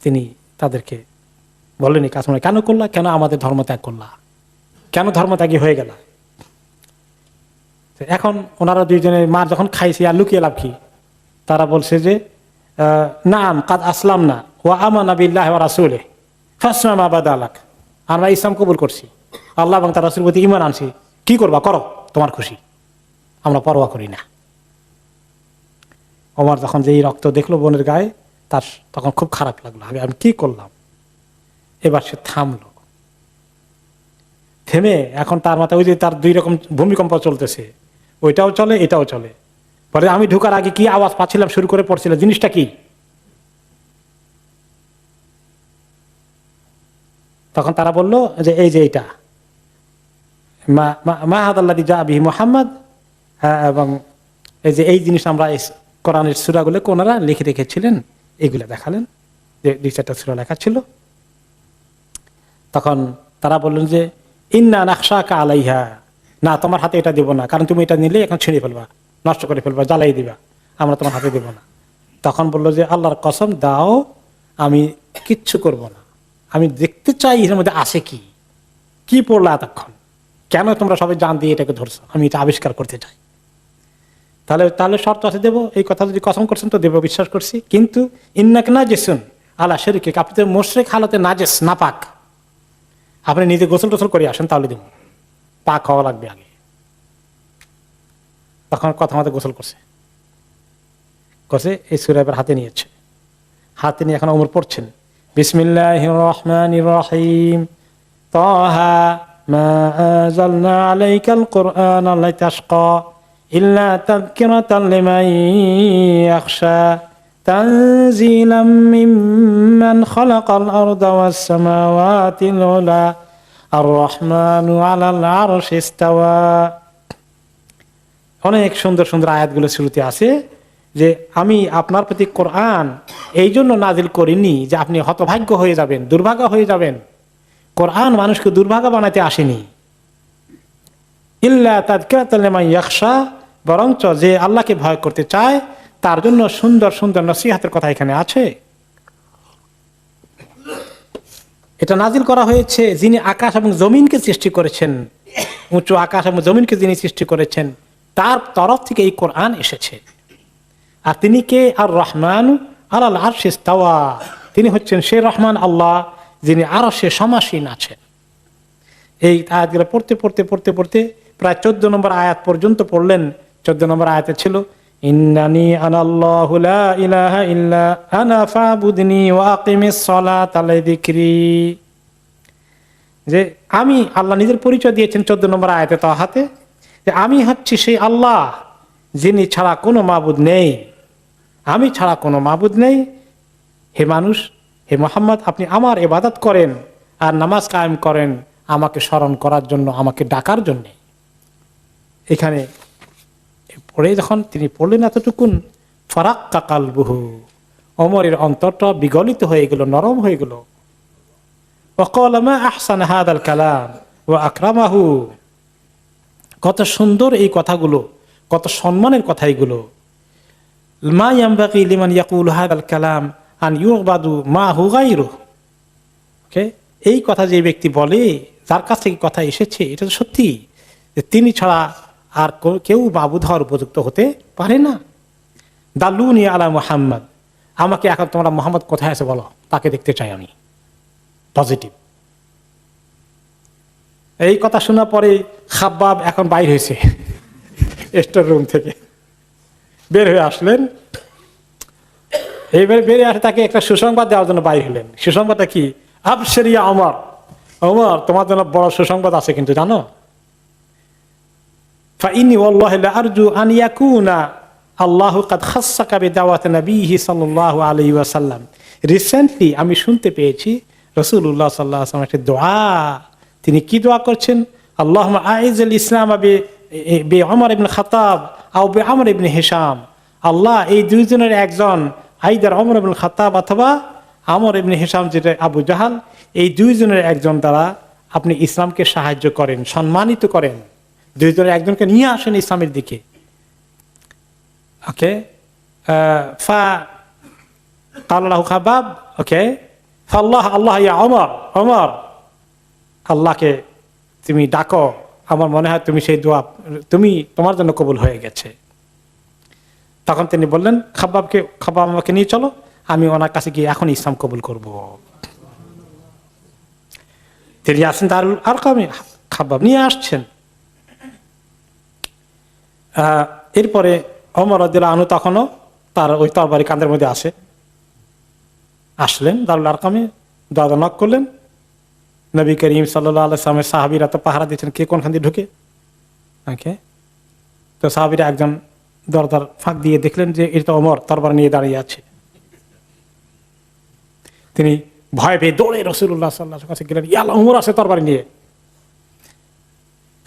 তিনি তাদেরকে বললেন, কাজ মনে কেন করলা, কেন আমাদের ধর্ম ত্যাগ করলা, কেন ধর্মত্যাগী হয়ে গেল। এখন ওনারা দুইজনে মা যখন খাইছে আর লুকিয়ে লাভ কি, তারা বলছে যে নাম কাদ আসলাম না ওয়া আমানা বিল্লাহি ওয়া রাসূলিহি ফাসমা মা বাদালাক, আমরা ইসলাম কবুল করছি, আল্লাহ এবং তার রাসূলের প্রতি ঈমান আনছি, কি করবা করো, তোমার খুশি, আমরা পরোয়া করি না। ওমর যখন যেই রক্ত দেখলো বোনের গায়ে, তার তখন খুব খারাপ লাগলো, আমি কি করলাম। এবার সে থামলো, থেমে এখন তার মাথায় ওই যে তার দুই রকম ভূমিকম্প চলতেছে, ওইটাও চলে এটাও চলে। পরে আমি ঢুকার আগে কি আওয়াজ পাচ্ছিলাম শুরু করে পড়ছিল, জিনিসটা কি, তখন তারা বলল যে এই যে এইটা মা হাদাল্লাযী জা বিহি মুহাম্মদ, এবং এই যে এই জিনিস আমরা কোরআনের সূরাগুলো কোনারা লিখে রেখেছিলেন, এইগুলো দেখালেন যে 2-4টা সূরা লেখা ছিল। তখন তারা বললেন যে ইন্না নাখশাকা আলাইহা, না তোমার হাতে এটা দেব না, কারণ তুমি এটা নিলে এখন ছিঁড়ে ফেলবা, নষ্ট করে ফেলবা, জ্বালাই দিবা, আমরা তোমার হাতে দেব না। তখন বললো যে আল্লাহর কসম দাও, আমি কিচ্ছু করব না, আমি দেখতে চাই এর মধ্যে আছে কি পড়লা এতক্ষণ, কেন তোমরা সবাই জান দিয়ে এটাকে ধরছো, আমি এটা আবিষ্কার করতে চাই। তাহলে শর্ত আছে দেবো, এই কথা যদি কসম করছেন তো দেবো, বিশ্বাস করছি, কিন্তু ইন্নাক নাজিসুন আলা শিরকি, আপনি তো মুশরিক হালতে নাজেস, নাপাক, আপনি নিজে গোসল টোসল করে আসেন তাহলে দেবো, পাক হওয়া লাগবে আগে। তখন কথা মতো গোসল করছে, এই সূরা এবার হাতে নিয়েছে, হাতে নিয়ে এখন ওমর পড়ছেন বিসমিল্লাহির রহমানির রহিম তাহা মা আনজালনা আলাইকাল কুরআনা লিতাশকা ইল্লা তাযকিরাতাল লিমান ইয়াখশা তানজিলাম মিম্মান খালাকাল আরদা ওয়াস সামাওয়াতিল উলা আর রহমানু আলাল আরশি ইস্তাওয়া। অনেক সুন্দর সুন্দর আয়াতগুলো শুরুতে আছে যে আমি আপনার প্রতি কোরআন এই জন্য নাজিল করিনি যে আপনি হতভাগ্য হয়ে যাবেন, দুর্ভাগ্য হয়ে যাবেন। কোরআন মানুষকে দুর্ভাগ্য বানাতে আসেনি, ইল্লা তাযকিরাতাল লিমান ইয়াখশা, বরঞ্চ যে আল্লাহকে ভয় করতে চায় তার জন্য সুন্দর সুন্দর নসিহতের কথা এখানে আছে। এটা নাজিল করা হয়েছে যিনি আকাশ এবং জমিনকে সৃষ্টি করেছেন, উঁচু আকাশ এবং জমিনকে যিনি সৃষ্টি করেছেন তার তরফ থেকে এই কোরআন এসেছে। আর তিনি কে, আর রহমান আলাল আরশি ইস্তাওয়া, তিনি হচ্ছেন সে রহমান আল্লাহ যিনি আরশে সমাসীন আছেন। এই আয়াতগুলো পড়তে পড়তে পড়তে পড়তে প্রায় 14 নম্বর আয়াত পর্যন্ত পড়লেন। 14 নম্বর আয়াতে ছিল ইন্নানি আনাল্লাহু লা ইলাহা ইল্লা আনা ফাবুদনি ওয়া আকিমিস সালাতা লিযিকরি, যে আমি আল্লাহ নিজের পরিচয় দিয়েছেন 14 নম্বর আয়াতে তাহাতে, যে আমি হচ্ছি সেই আল্লাহ যিনি ছাড়া কোনো মাবুদ নেই, আমি ছাড়া কোনো মাবুদ নেই। হে মানুষ, হে মুহাম্মদ, আপনি আমার ইবাদত করেন আর নামাজ কায়েম করেন আমাকে স্মরণ করার জন্য, আমাকে ডাকার জন্যে। এখানে পড়ে যখন তিনি পড়লেন এতটুকুন, ফারাক্কা কালবুহু, ওমরের অন্তরটা বিগলিত হয়ে গেল, নরম হয়ে গেল। ওয়াকালা মা আহসান হাদাল কালাম ওয়া আকরামাহু, কত সুন্দর এই কথাগুলো, কত সম্মানের কথা এগুলো। মা ইয়ামবাগি লিমান ইয়াকুলু হাদাল কালাম আন ইউবাদু মাহু গায়রুহু, ওকে, এই কথা যে ব্যক্তি বলে, যার কাছ থেকে কথা এসেছে, এটা তো সত্যি যে তিনি ছাড়া আর কেউ মাবুদ হওয়ার উপযুক্ত হতে পারে না। দাল্লুনি আলা মুহাম্মদ, আমাকে এখন তোমরা মুহাম্মদ কোথায় আছে বলো, তাকে দেখতে চাই আমি। পজিটিভ। এই কথা শোনার পরে খাব্বাব এখন বাইর হয়েছে স্টোর রুম থেকে, বের হয়ে আসলেন। এইবার বেরিয়ে আসে তাকে একটা সুসংবাদ দেওয়ার জন্য বাইর হলেন। সুসংবাদটা কি? আবশিরিয়া ওমর, ওমর তোমার জন্য বড় সুসংবাদ আছে কিন্তু জানো, ফাইন্নী ওয়াল্লাহি লা আরজু আন ইয়াকুনা আল্লাহু কাদ খাসসাকা বিদাওয়াতি নবিহি সাল্লাল্লাহু আলাইহি ওয়াসাল্লাম। রিসেন্টলি আমি শুনতে পেয়েছি রাসূলুল্লাহ সাল্লাল্লাহু আলাইহি ওয়াসাল্লাম একটা দোয়া, তিনি কি দোয়া করছেন? আল্লাহুম্মা আইযিল ইসলাম বি ওমর ইবনে খাত্তাব আও বি আমর ইবনে হিশাম। আল্লাহ এই দুইজনের একজন, আইদার ওমর ইবনে খাত্তাব অথবা আমর ইবনে হিশাম যেটা আবু জাহাল, এই দুইজনের একজন দ্বারা আপনি ইসলামকে সাহায্য করেন, সম্মানিত করেন, দুইজনের একজনকে নিয়ে আসেন ইসলামের দিকে। ওকে, ফা কালাহু খাবাব, ওকে, ফাল্লাহ আল্লাহ ইয়া ওমর, ওমর আল্লাহকে তুমি ডাকো, আমার মনে হয় তুমি সেই দোয়া তোমার জন্য কবুল হয়ে গেছে। তখন তিনি বললেন খাব্বাবকে, খাব্বাব আমাকে নিয়ে চলো, আমি ওনার কাছে গিয়ে এখন ইসলাম কবুল করব। তিনি আসেন দারুল আরকামে, খাব্বাব নিয়ে আসছেন। এরপরে ওমর রাদিয়াল্লাহু আনহু তখনও তার ওই তরবারি কাঁধের মধ্যে আসলেন দারুল আরকামে, দরজা নক করলেন। নবী করিম সাল্লাল্লাহু আলাইহি ওয়াসাল্লামের সাহাবীরা তো পাহারা দিচ্ছেন কে কোনখান দিয়ে ঢুকে। ওকে, তো সাহাবীরা একজন দরজার ফাঁক দিয়ে দেখলেন যে এটা ওমর তরবারি নিয়ে দাঁড়িয়ে আছে। তিনি ভয় পেয়ে দৌড়ে রাসূলুল্লাহ সাল্লাল্লাহু আলাইহি ওয়াসাল্লামের কাছে গেলেন, ইয়া আল্লাহ, ওমর আছে তরবারি নিয়ে।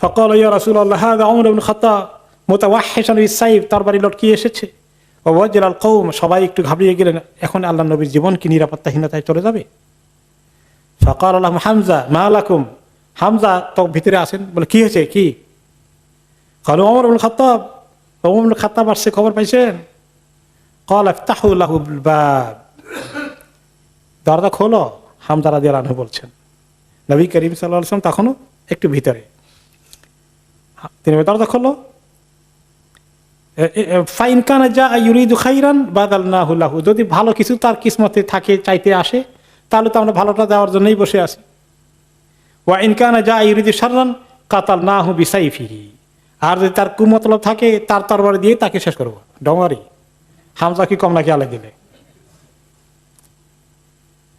ফাকাল ইয়া রাসূলুল্লাহ হাযা ওমর ইবনে খাত্তাব মুতাওয়াহহিশান বিস-সাইফ, তরবারি লটকিয়ে এসেছে। ওয়াজলাল কওম, সবাই একটু ঘাবড়িয়ে গেলেন, এখন আল্লাহর নবীর জীবন কি নিরাপত্তাহীনতায় চলে যাবে? ফাকাল লাহুম হামজা মা লাকুম, হামজা তো ভিতরে আসেন, বলে কি হয়েছে কি? ক্বালু ওমর ইবনে খাত্তাব, ওমর ইবনে খাত্তাব আসছে, খবর পাইছেন? ক্বাল ইফতাহু লাহুল বাব, দরজা খোলো, হামজা রাদিয়াল্লাহু আনহু বলছেন। নবী করিম সাল্লাল্লাহু আলাইহি ওয়াসাল্লাম তখনও একটু ভিতরে, তিনি দরজা খোলো। ফাইন কানা জা ইউরিদু খাইরান বাদালনাহু লাহু, যদি ভালো কিছু তার কিসমতে থাকে, চাইতে আসে, তাহলে তো আমরা ভালোটা দেওয়ার জন্যই বসে আছি। ওয়া ইন কানা জা ইউরিদু শাররান কাতালনাহু বিসাইফিহি, আর যদি তার কুমতলব থাকে তার তরবারি দিয়ে তাকে শেষ করব। ডমারি হামজা কি কম নাকি আলাই দিলে?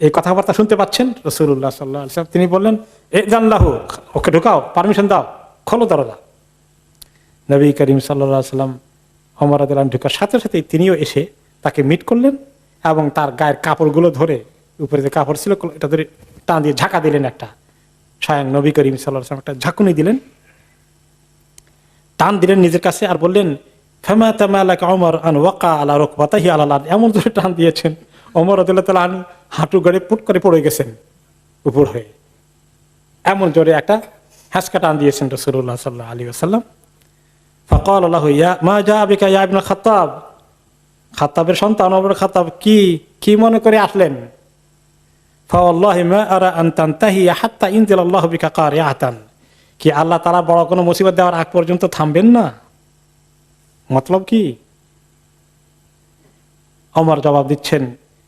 এই কথাবার্তা শুনতে পাচ্ছেন রাসূলুল্লাহ সাল্লাল্লাহু আলাইহি ওয়াসাল্লাম। তিনি বললেন ইযান লাহু, ওকে ঢুকাও, পারমিশন দাও, খোলো দরজা। নবী করিম সাল্লাল্লাহু আলাইহি ওয়াসাল্লাম ওমর রাদিয়াল্লাহু আনহু ঢোকার সাথে সাথে তিনিও এসে তাকে মিট করলেন এবং তার গায়ের কাপড়গুলো ধরে, উপরে যে কাপড় ছিল এটা ধরে টান দিয়ে ঝাঁকা দিলেন, একটা স্বয়ং নবী করিম সাল্লাল্লাহু আলাইহি ওয়াসাল্লাম একটা ঝাঁকুনি দিলেন, টান দিলেন নিজের কাছে, আর বললেন ফামা তামালাকা ওমর আন ওয়াকা আলা রুকবাতাহি আলা, এমন জোরে টান দিয়েছেন ওমর রাদিয়াল্লাহু তাআলা আনহু হাঁটু গড়ে পুট করে পড়ে গেছেন উপর হয়ে, এমন জোরে একটা হ্যাঁচকা টান দিয়েছেন রাসূলুল্লাহ সাল্লাল্লাহু আলাইহি ওয়াসাল্লাম। ফাকাল লাহু ইয়া মা জা বিকা ইয়া ইবনে খাত্তাব, খাত্তাবের সন্তান ওমর খাত্তাব, কি মনে করে আসলেন? ফাওয়াল্লাহি মা আরা আন তানতাহি হাত্তা ইনজিলাল্লাহু বিকা কারিয়াতান, কি আল্লাহ তাআলা বড় কোনো মুসিবত দেওয়ার আগ পর্যন্ত থামবেন না? মতলব কি? ওমর জবাব দিচ্ছেন,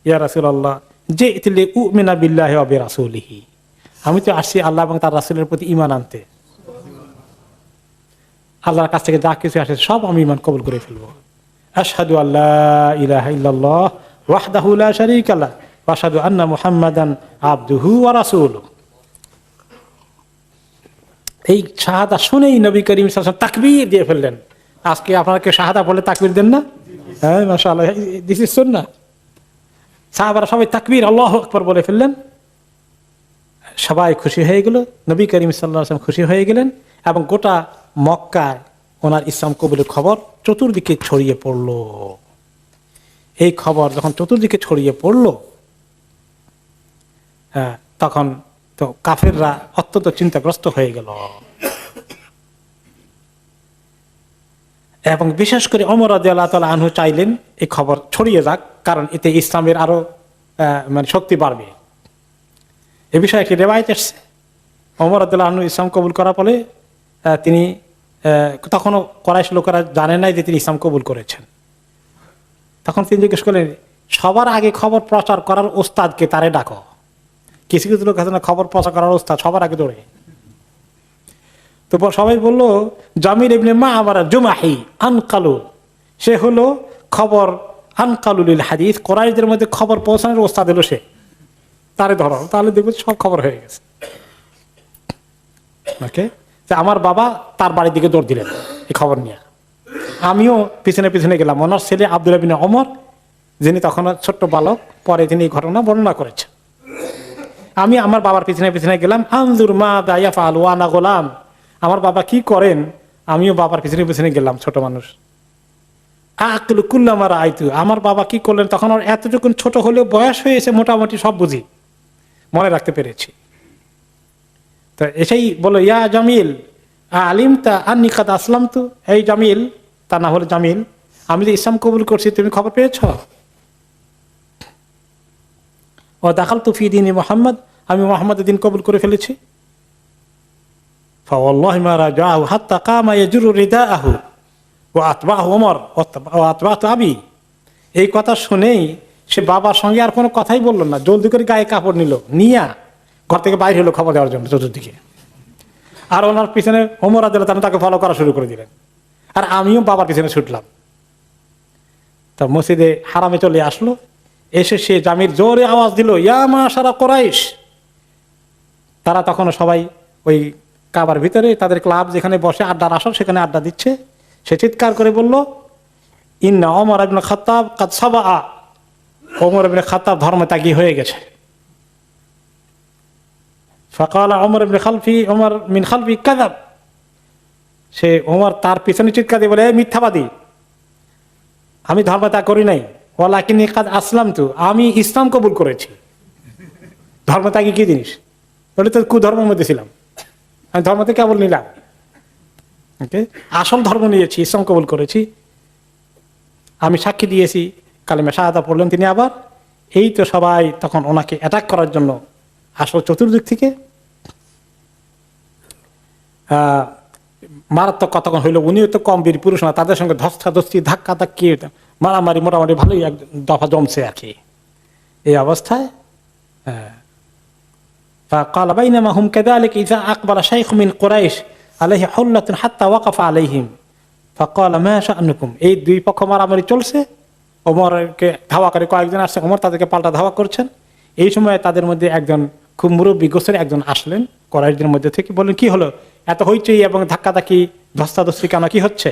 ইয়া রাসূলুল্লাহ জিতু লিউমিনা বিল্লাহি ওয়া বিরাসূলিহি, আমি তো আসছি আল্লাহ এবং তার রাসূলের প্রতি ঈমান আনতে। আল্লাহর কাছ থেকে যা কিছু আসে সব আমি ঈমান কবুল করে ফেলবো। আশহাদু আল্লা ইলাহা ইল্লাল্লাহ ওয়াহদাহু লা শারীকা লাহু ওয়া আশহাদু আন্না মুহাম্মাদান আবদুহু ওয়া রাসূলুহু। এই শাহাদা শুনেই নবী করিম সাল্লাল্লাহু আলাইহি ওয়াসাল্লাম তাকবীর দিয়ে ফেললেন। আজকে আপনারা কেউ শাহাদা বলে তাকবীর দেন না? হ্যাঁ, মাশাআল্লাহ, দিস ইজ সুন্নাহ। সাহাবারা সবাই তাকবীর আল্লাহু আকবার বলে ফেললেন, সবাই খুশি হয়ে গেল, নবী করিম সাল্লাল্লাহু আলাইহি ওয়াসাল্লাম খুশি হয়ে গেলেন এবং গোটা মক্কায় ওনার ইসলাম কবুলের খবর চতুর্দিকে ছড়িয়ে পড়ল। এই খবর যখন চতুর্দিকে ছড়িয়ে পড়ল, তখন তো কাফেররা অত্যন্ত চিন্তাগ্রস্ত হয়ে গেল এবং বিশেষ করে ওমর রাদিয়াল্লাহু তাআলা আনহু চাইলেন এই খবর ছড়িয়ে যাক, কারণ এতে ইসলামের আরো শক্তি বাড়বে। এ বিষয়ে একটি রিওয়ায়াত এসেছে, ওমর রাদিয়াল্লাহু আনহু ইসলাম কবুল করার ফলে তিনি তখনও কুরাইশ লোকেরা জানে নাই যে তিনি ইসলাম কবুল করেছেন। তখন তিনি জিজ্ঞেস করলেন, সবার আগে খবর প্রচার করার ওস্তাদকে, তারে ডাকো। কিছু কিছু লোক আছে না, খবর প্রচার করার অবস্থা, সবার আগে দৌড়ে। তো সবাই বললো জামির ইবনে মা'মার জুমাহি আনকালু, সে হলো খবর আনকালুল হাদিস, কোরাইশদের মধ্যে খবর পৌঁছানোর ওস্তাদ হলো সে, তারে ধরো, তাহলে দেখবো সব খবর হয়ে গেছে। ওকে, আমার বাবা তার বাড়ির দিকে দৌড় দিলেন এই খবর নিয়ে, আমিও পিছনে পিছনে গেলাম। ওনার ছেলে আব্দুল্লাহ বিন ওমর, যিনি তখন ছোট্ট বালক, পরে তিনি এই ঘটনা বর্ণনা করেছেন। আমি আমার বাবার পিছনে পিছনে গেলাম, আনজুর মা দায়া ফাল ওয়ানা গোলাম, আমার বাবা কি করেন, আমিও বাবার পিছনে পিছনে গেলাম, ছোট মানুষ। আকলু কুল্লামার আইতু, আমার বাবা কি করলেন, তখন ওর এতটুকু ছোট হলেও বয়স হয়েছে, মোটামুটি সব বুঝি, মনে রাখতে পেরেছি। তো এসেই বলো ইয়া জামিল আলিম তা আন্নি কাদ আসলাম তু, এই জামিল, তা না হলে জামিল, আমি যে ইসলাম কবুল করছি তুমি খবর পেয়েছ? ও দাখাল তু ফি দিন মোহাম্মদ, আমি মোহাম্মদের দিন কবুল করে ফেলেছি। ফাওয়াল্লাহি মা রাজাহু হাত্তা কামা ইয়াজুরু রিদাআহু ওয়া আতবাহু ওমর ওয়া আতবাতু আবি। এই কথা শুনেই সে বাবার সঙ্গে আর কোনো কথাই বললো না, জলদি করে গায়ে কাপড় নিল, নিয়া ঘর থেকে বাইরে হলো খবর দেওয়ার জন্য চতুর্দিকে। আর ওনার পিছনে ওমর রাদিয়াল্লাহু তাআলা তাকে ফলো করা শুরু করে দিলেন, আর আমিও বাবার পিছনে ছুটলাম। তা মসজিদে হারামে চলে আসলো, এসে সে জামির জোরে আওয়াজ দিল ইয়া মাশারা কুরাইশ। তারা তখন সবাই ওই কাবার ভিতরে তাদের ক্লাব যেখানে বসে আড্ডার আসর, সেখানে আড্ডা দিচ্ছে। সে চিৎকার করে বলল ইন্না ওমর ইবনে খাত্তাব কাদ সাবা, ওমর ইবনে খাত্তাব ধর্মত্যাগী হয়ে গেছে। ফাকালা ওমর ইবনে খালফি ওমর মিন খালফি কাযাব, সে ওমর তার পিছনে চিৎকার দিয়ে বলে মিথ্যাবাদী, আমি ধর্মত্যাগ করি নাই, ওয়ালাকিন্নী কাদ আসলামতু, আমি ইসলাম কবুল করেছি। ধর্মত্যাগী কি জিনিস, বলে তো কুধর্মের মধ্যে ছিলাম, আমি ধর্ম থেকে কেবল নিলাম, ওকে, আসল ধর্ম নিয়েছি, ইসলাম কবুল করেছি, আমি সাক্ষী দিয়েছি, কালিমা শাহাদা পড়লেন তিনি। আবার এই তো সবাই তখন ওনাকে অ্যাটাক করার জন্য আসল চতুর্দিক থেকে মারাত্মক কতক্ষণ হইলো। উনিও তো কম বীর পুরুষ না, তাদের সঙ্গে ধস্তাধস্তি ধাক্কা ধাক্কি মারামারি মোটামুটি ভালোই এক দফা জমছে আর কি। এই অবস্থায় فقال بينما هم كذلك إذا أقبل شيخ من قريش عليه حلة حتى وقف عليهم فقال ما شأنكم। এই দুই পক্ষ মারামারি চলছে, ওমরকে ধাওয়া করে কয়েকজন আসছে, ওমর তাদেরকে পাল্টা ধাওয়া করছেন। এই সময় তাদের মধ্যে একজন খুব মুরব্বী গোছের একজন আসলেন কুরাইশদের মধ্যে থেকে, বললেন কি হলো, এত হইচই এবং ধাক্কাধাক্কি ধস্তাধস্তি কেন, কি হচ্ছে?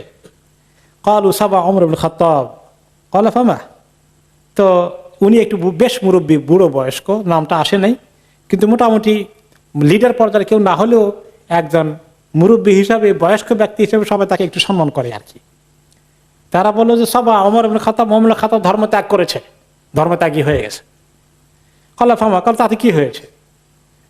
ক্বালু সাবা ওমর ইবনে খাত্তাব ক্বালা ফামা। তো উনি একটু বেশ মুরব্বী, বুড়ো বয়স্ক, নামটা আসে নাই, কিন্তু মোটামুটি লিডার পর্যায়ে কেউ না হলেও একজন মুরব্বী হিসাবে, বয়স্ক ব্যক্তি হিসেবে সবাই তাকে একটু সম্মান করে আর কি। তারা বললো যে সবা ওমর ইবনে খাত্তাব, ওমর ইবনে খাত্তাব ধর্ম ত্যাগ করেছে, ধর্মত্যাগী হয়ে গেছে। ক্বালা ফামা, কাল তাতে কি হয়েছে?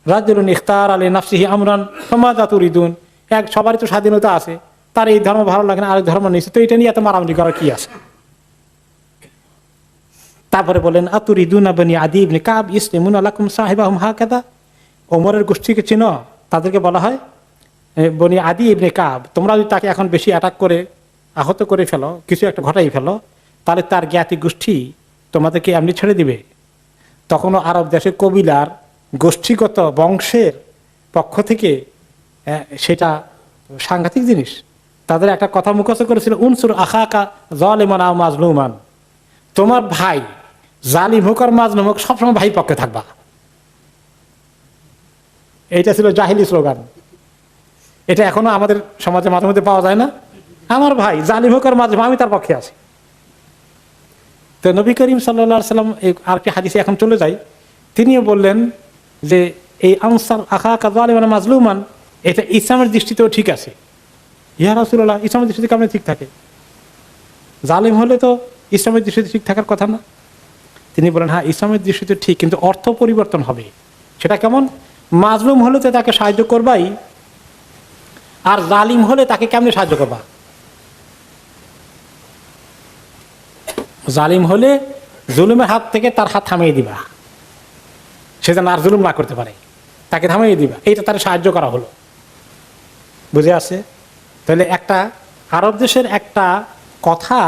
রাজুলুন ইখতার আলী নাফসিহি আমরান ফামাযা তুরিদুন, এক সবারই তো স্বাধীনতা আছে, তার এই ধর্ম ভালো লাগে না, আরেক ধর্ম নিয়েছে, তো এটা নিয়ে এত মারামারি করার কি আছে? তারপরে বলেন আতুরিদুনা বনি আদি ইবনে কাব ইসলিমুনা লাকুম সাহিবাহুম হাকাদা। ওমরের গোষ্ঠীকে চিনো, তাদেরকে বলা হয় বনি আদি ইবনে কাব। তোমরা যদি তাকে এখন বেশি অ্যাটাক করে আহত করে ফেলো, কিছু একটা ঘটাই ফেলো, তাহলে তার জ্ঞাতি গোষ্ঠী তোমাদেরকে এমনি ছেড়ে দিবে। তখনও আরব দেশের কবিলার গোষ্ঠীগত বংশের পক্ষ থেকে সেটা সাংঘাতিক জিনিস। তাদের একটা কথা মুখস্থ করেছিল উনসুর আখাকা যালিমান আও মাজলুমান, তোমার ভাই জালিম হোক আর মাজলুম হোক সবসময় ভাই পক্ষে থাকবা। এইটা ছিল জাহিলি স্লোগান। এটা এখনো আমাদের সমাজে মাঝে মধ্যে পাওয়া যায় না, আমার ভাই জালিম হোক আর মাজলুম আমি তার পক্ষে আছি। তো নবী করিম সাল্লাল্লাহু আলাইহি ওয়াসাল্লাম আর কি হাদিসে এখন চলে যাই, তিনিও বললেন যে এই আনসার আখাকা যালিমান মাজলুমান এটা ইসলামের দৃষ্টিতেও ঠিক আছে। ইয়া রাসূলুল্লাহ, ইসলামের দৃষ্টিতে কেমন ঠিক থাকে? জালিম হলে তো ইসলামের দৃষ্টিতে ঠিক থাকার কথা না। তিনি বলেন হ্যাঁ, ইসলামের দৃষ্টিতে ঠিক, কিন্তু অর্থ পরিবর্তন হবে। সেটা কেমন? মাজলুম হলে তো তাকে সাহায্য করবাই, আর জালিম হলে তাকে কেমনে সাহায্য করবা? জালিম হলে জুলুমের হাত থেকে তার হাত থামিয়ে দিবা, সে যেন আর জুলুম না করতে পারে, তাকে থামিয়ে দিবা, এইটা তার সাহায্য করা হলো। বুঝে আসে? তাহলে একটা আরব দেশের একটা কথা,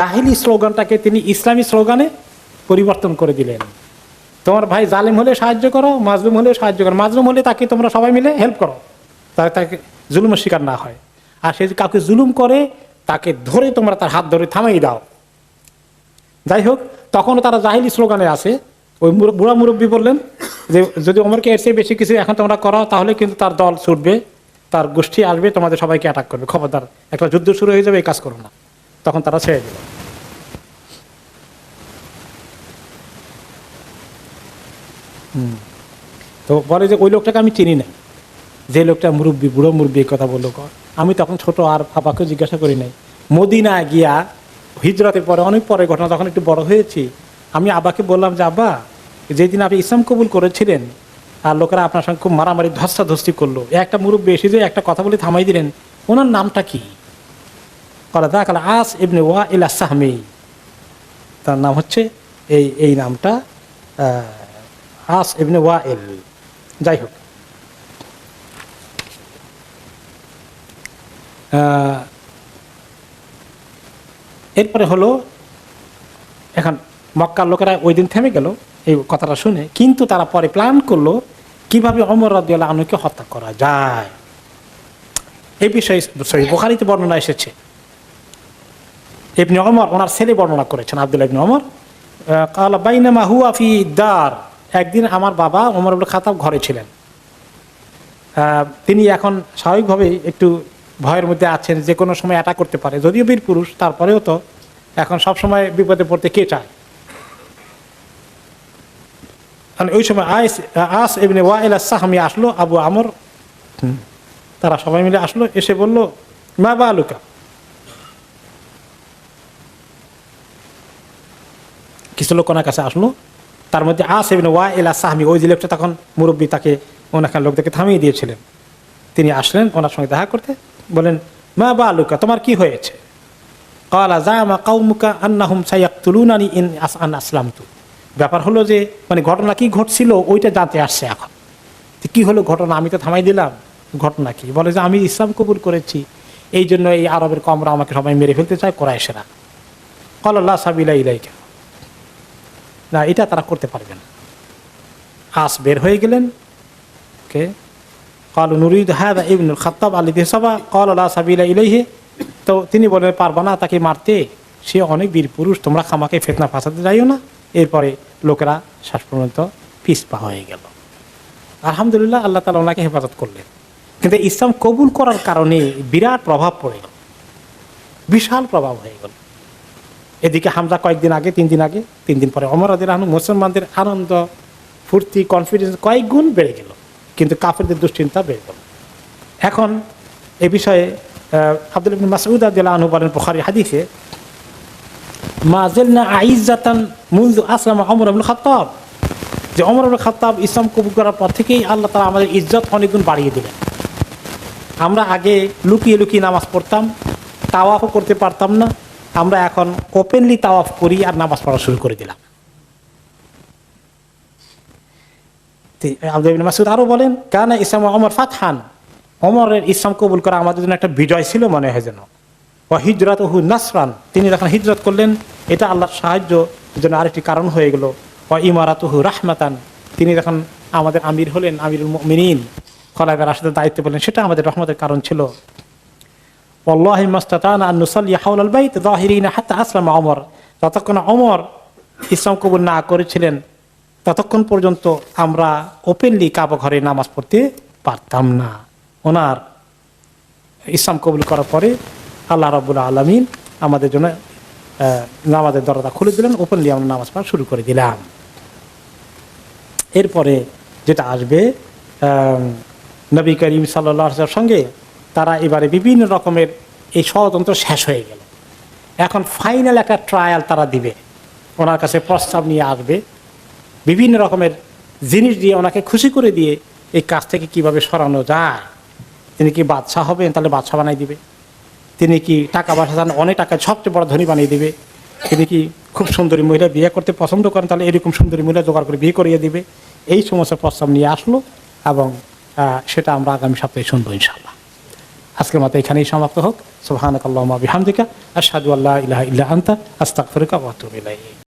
জাহিলি স্লোগানটাকে তিনি ইসলামী স্লোগানে পরিবর্তন করে দিলেন। তোমার ভাই জালিম হলে সাহায্য করো, মাজলুম হলে সাহায্য করো, মাজলুম হলে তাকে তোমরা সবাই মিলে হেল্প করো, তাকে জুলুমের শিকার না হয়। আর সে যদি কাউকে জুলুম করে তাকে ধরে তোমরা তার হাত ধরে থামাই দাও। যাই হোক, তখনও তারা জাহিলি স্লোগানে আছে। ওই বুড়া মুরব্বী বললেন যে যদি ওমরকে এর চেয়ে বেশি কিছু এখন তোমরা করো তাহলে কিন্তু তার দল ছুটবে, তার গোষ্ঠী আসবে, তোমাদের সবাইকে অ্যাটাক করবে, খবরদার, একটা যুদ্ধ শুরু হয়ে যাবে, এই কাজ করো না। তখন তারা ছেড়ে দিল। তো বলে যে ওই লোকটাকে আমি চিনি না, যে লোকটা মুরব্বী, বুড়ো মুরব্বী কথা বললো। আমি তখন ছোট, আর বাবাকে জিজ্ঞাসা করি নাই। মদিনা গিয়া হিজরতের পরে, অনেক পরে ঘটনা, তখন একটু বড় হয়েছি, আমি আব্বাকে বললাম যে আব্বা, যেদিন আপনি ইসলাম কবুল করেছিলেন আর লোকেরা আপনার সঙ্গে খুব মারামারি ধস্তাধস্তি করলো, একটা মুরব্বী এসে যে একটা কথা বলে থামাই দিলেন, ওনার নামটা কি? আস ইবনে ওয়াইল আস-সাহমি, তার নাম হচ্ছে এই নামটা আস ইবনে ওয়াইল। যাই হোক, এরপরে হলো, এখন মক্কার লোকেরা ওই দিন থেমে গেল এই কথাটা শুনে, কিন্তু তারা পরে প্ল্যান করলো কিভাবে ওমর রাদিয়াল্লাহু আনহুকে হত্যা করা যায়। এই বিষয়ে সহিহ বুখারীতে বর্ণনা এসেছে। ইবনে ওমর, ওনার ছেলে বর্ণনা করেছেন, আব্দুল্লাহ ইবনে ওমর, ক্বালা বাইনামা হুয়া ফি দার, একদিন আমার বাবা ওমর ইবনে খাত্তাব ঘরে ছিলেন। তিনি এখন স্বাভাবিকভাবেই একটু ভয়ের মধ্যে আছেন, যে কোনো সময় অ্যাটাক করতে পারে, যদিও বীর পুরুষ, তারপরেও তো এখন সবসময় বিপদে পড়তে কে চায়। ওই সময় আস ইবনে ওয়াইল আস-সাহমি আসলো, আবু আমর, তারা সবাই মিলে আসলো, এসে বলল মা বালুকা, কিছু লোক ওনার কাছে আসলো, তার মধ্যে আস ইবনে ওয়াইল আস-সাহমি, ওই যে লোকটা তখন মুরব্বী, তাকে ওনাখান লোকদেরকে থামিয়ে দিয়েছিলেন, তিনি আসলেন ওনার সঙ্গে দেখা করতে, বলেন মা বালুকা, তোমার কি হয়েছে? ক্বালা জাআমা কওমুকা আন্নাহুম সায়াকতুলুনানি ইন আসলামতু, ব্যাপার হলো যে মানে ঘটনা কি ঘটছিল ওইটা জানতে আসছে এখন। কি হলো ঘটনা? আমি তো থামাই দিলাম, ঘটনা কি? বলে যে আমি ইসলাম কবুল করেছি, এই জন্য এই আরবের কমরা আমাকে সবাই মেরে ফেলতে চায়, কুরাইশরা। ক্বালা লা সাবিলা ইলাইকা, না, এটা তারা করতে পারবে না। আস বের হয়ে গেলেন, কে ক্বালু নুরিদু হাযা ইবনুল খাত্তাব আল্লাযী সাবা ক্বালা লা সাবিলা ইলাইহি, তো তিনি বলেন পারবা না তাকে মারতে, সে অনেক বীর পুরুষ, তোমরা খামাকে ফিতনা ফাসাতে যাইও না। এরপরে লোকেরা শেষ পর্যন্ত পিছপা হয়ে গেল। আলহামদুলিল্লাহ, আল্লাহ তাআলা ওনাকে হেফাজত করলেন। কিন্তু ইসলাম কবুল করার কারণে বিরাট প্রভাব পড়ে গেল, বিশাল প্রভাব হয়ে গেল। এদিকে হামজা কয়েকদিন আগে, 3 দিন আগে, 3 দিন পরে ওমর রাদিয়াল্লাহু আনহু, মুসলমানদের আনন্দ, ফুর্তি, কনফিডেন্স কয়েক গুণ বেড়ে গেল, কিন্তু কাফেরদের দুশ্চিন্তা বেড়ে গেল। এখন এ বিষয়ে আব্দুল্লাহ ইবনে মাসউদ রাদিয়াল্লাহু আনহু বলেন বুখারী হাদিসে, মা জালনা আইজ্জাতান মুনযু আসলামা ওমর ইবনে খাত্তাব, যে ওমর ইবনে খাত্তাব ইসলাম কবুল করার পর থেকেই আল্লাহ তাআলা আমাদের ইজ্জত অনেক গুণ বাড়িয়ে দিলেন। আমরা আগে লুকিয়ে লুকিয়ে নামাজ পড়তাম, তাওয়াফও করতে পারতাম না, আমরা এখন ওপেনলি তাওয়াফ করি আর নামাজ পড়া শুরু করে দিলাম। আব্দুল্লাহ ইবনে মাসউদ আরো বলেন, কানা ইসলাম ওমর ফাতহান, ওমরের ইসলাম কবুল করা আমাদের জন্য একটা বিজয় ছিল মনে হয় যেন। ওয়া হিজরাতুহু নাসরান, তিনি যখন হিজরত করলেন এটা আল্লাহর সাহায্য জন্য আরেকটি কারণ হয়ে গেল। ওয়া ইমারাতুহু রাহমাতান, তিনি যখন আমাদের আমির হলেন, আমিরুল মুমিনিন, খলাফায়ে রাশিদের দায়িত্ব পেলেন, সেটা আমাদের রহমতের কারণ ছিল। ওয়াল্লাহি মাস্তাতানা আন নুসাল্লি হাওলাল বাইত যাহিরিনা হাত্তা আসলামা ওমর, যতক্ষণ ওমর ইসলাম কবুল না করেছিলেন ততক্ষণ পর্যন্ত আমরা ওপেনলি কাবা ঘরে নামাজ পড়তে পারতাম না। ওনার ইসলাম কবুল করার পরে আল্লাহ রাব্বুল আলামিন আমাদের জন্য নামাজের দরজা খুলে দিলেন, ওপেনলি আমরা নামাজ পড়া শুরু করে দিলাম। এরপরে যেটা আসবে, নবী করিম সাল্লাল্লাহু আলাইহি ওয়াসাল্লামের সঙ্গে তারা এবারে বিভিন্ন রকমের এই ষড়যন্ত্র শেষ হয়ে গেল। এখন ফাইনাল একটা ট্রায়াল তারা দিবে, ওনার কাছে প্রস্তাব নিয়ে আসবে, বিভিন্ন রকমের জিনিস দিয়ে ওনাকে খুশি করে দিয়ে এই কাজ থেকে কিভাবে সরানো যায়। তিনি কি বাদশাহ হবেন, তাহলে বাদশাহ বানিয়ে দিবে। তিনি কি টাকা পয়সা চান, অনেক টাকা, সবচেয়ে বড় ধনী বানিয়ে দিবে। তিনি কি খুব সুন্দরী মহিলা বিয়ে করতে পছন্দ করেন, তাহলে এরকম সুন্দরী মহিলা জোগাড় করে বিয়ে করিয়ে দিবে। এই সমস্ত প্রস্তাব নিয়ে আসলো এবং সেটা আমরা আগামী সপ্তাহে শুনবো ইনশাআল্লাহ। আজকের মতো এখানেই সমাপ্ত হোক। সুবহানাকাল্লাহুম্মা বিহামদিকা আশহাদু আল্লা ইলাহা ইল্লা আনতা আস্তাগফিরুকা ওয়া আতুবু ইলাইক।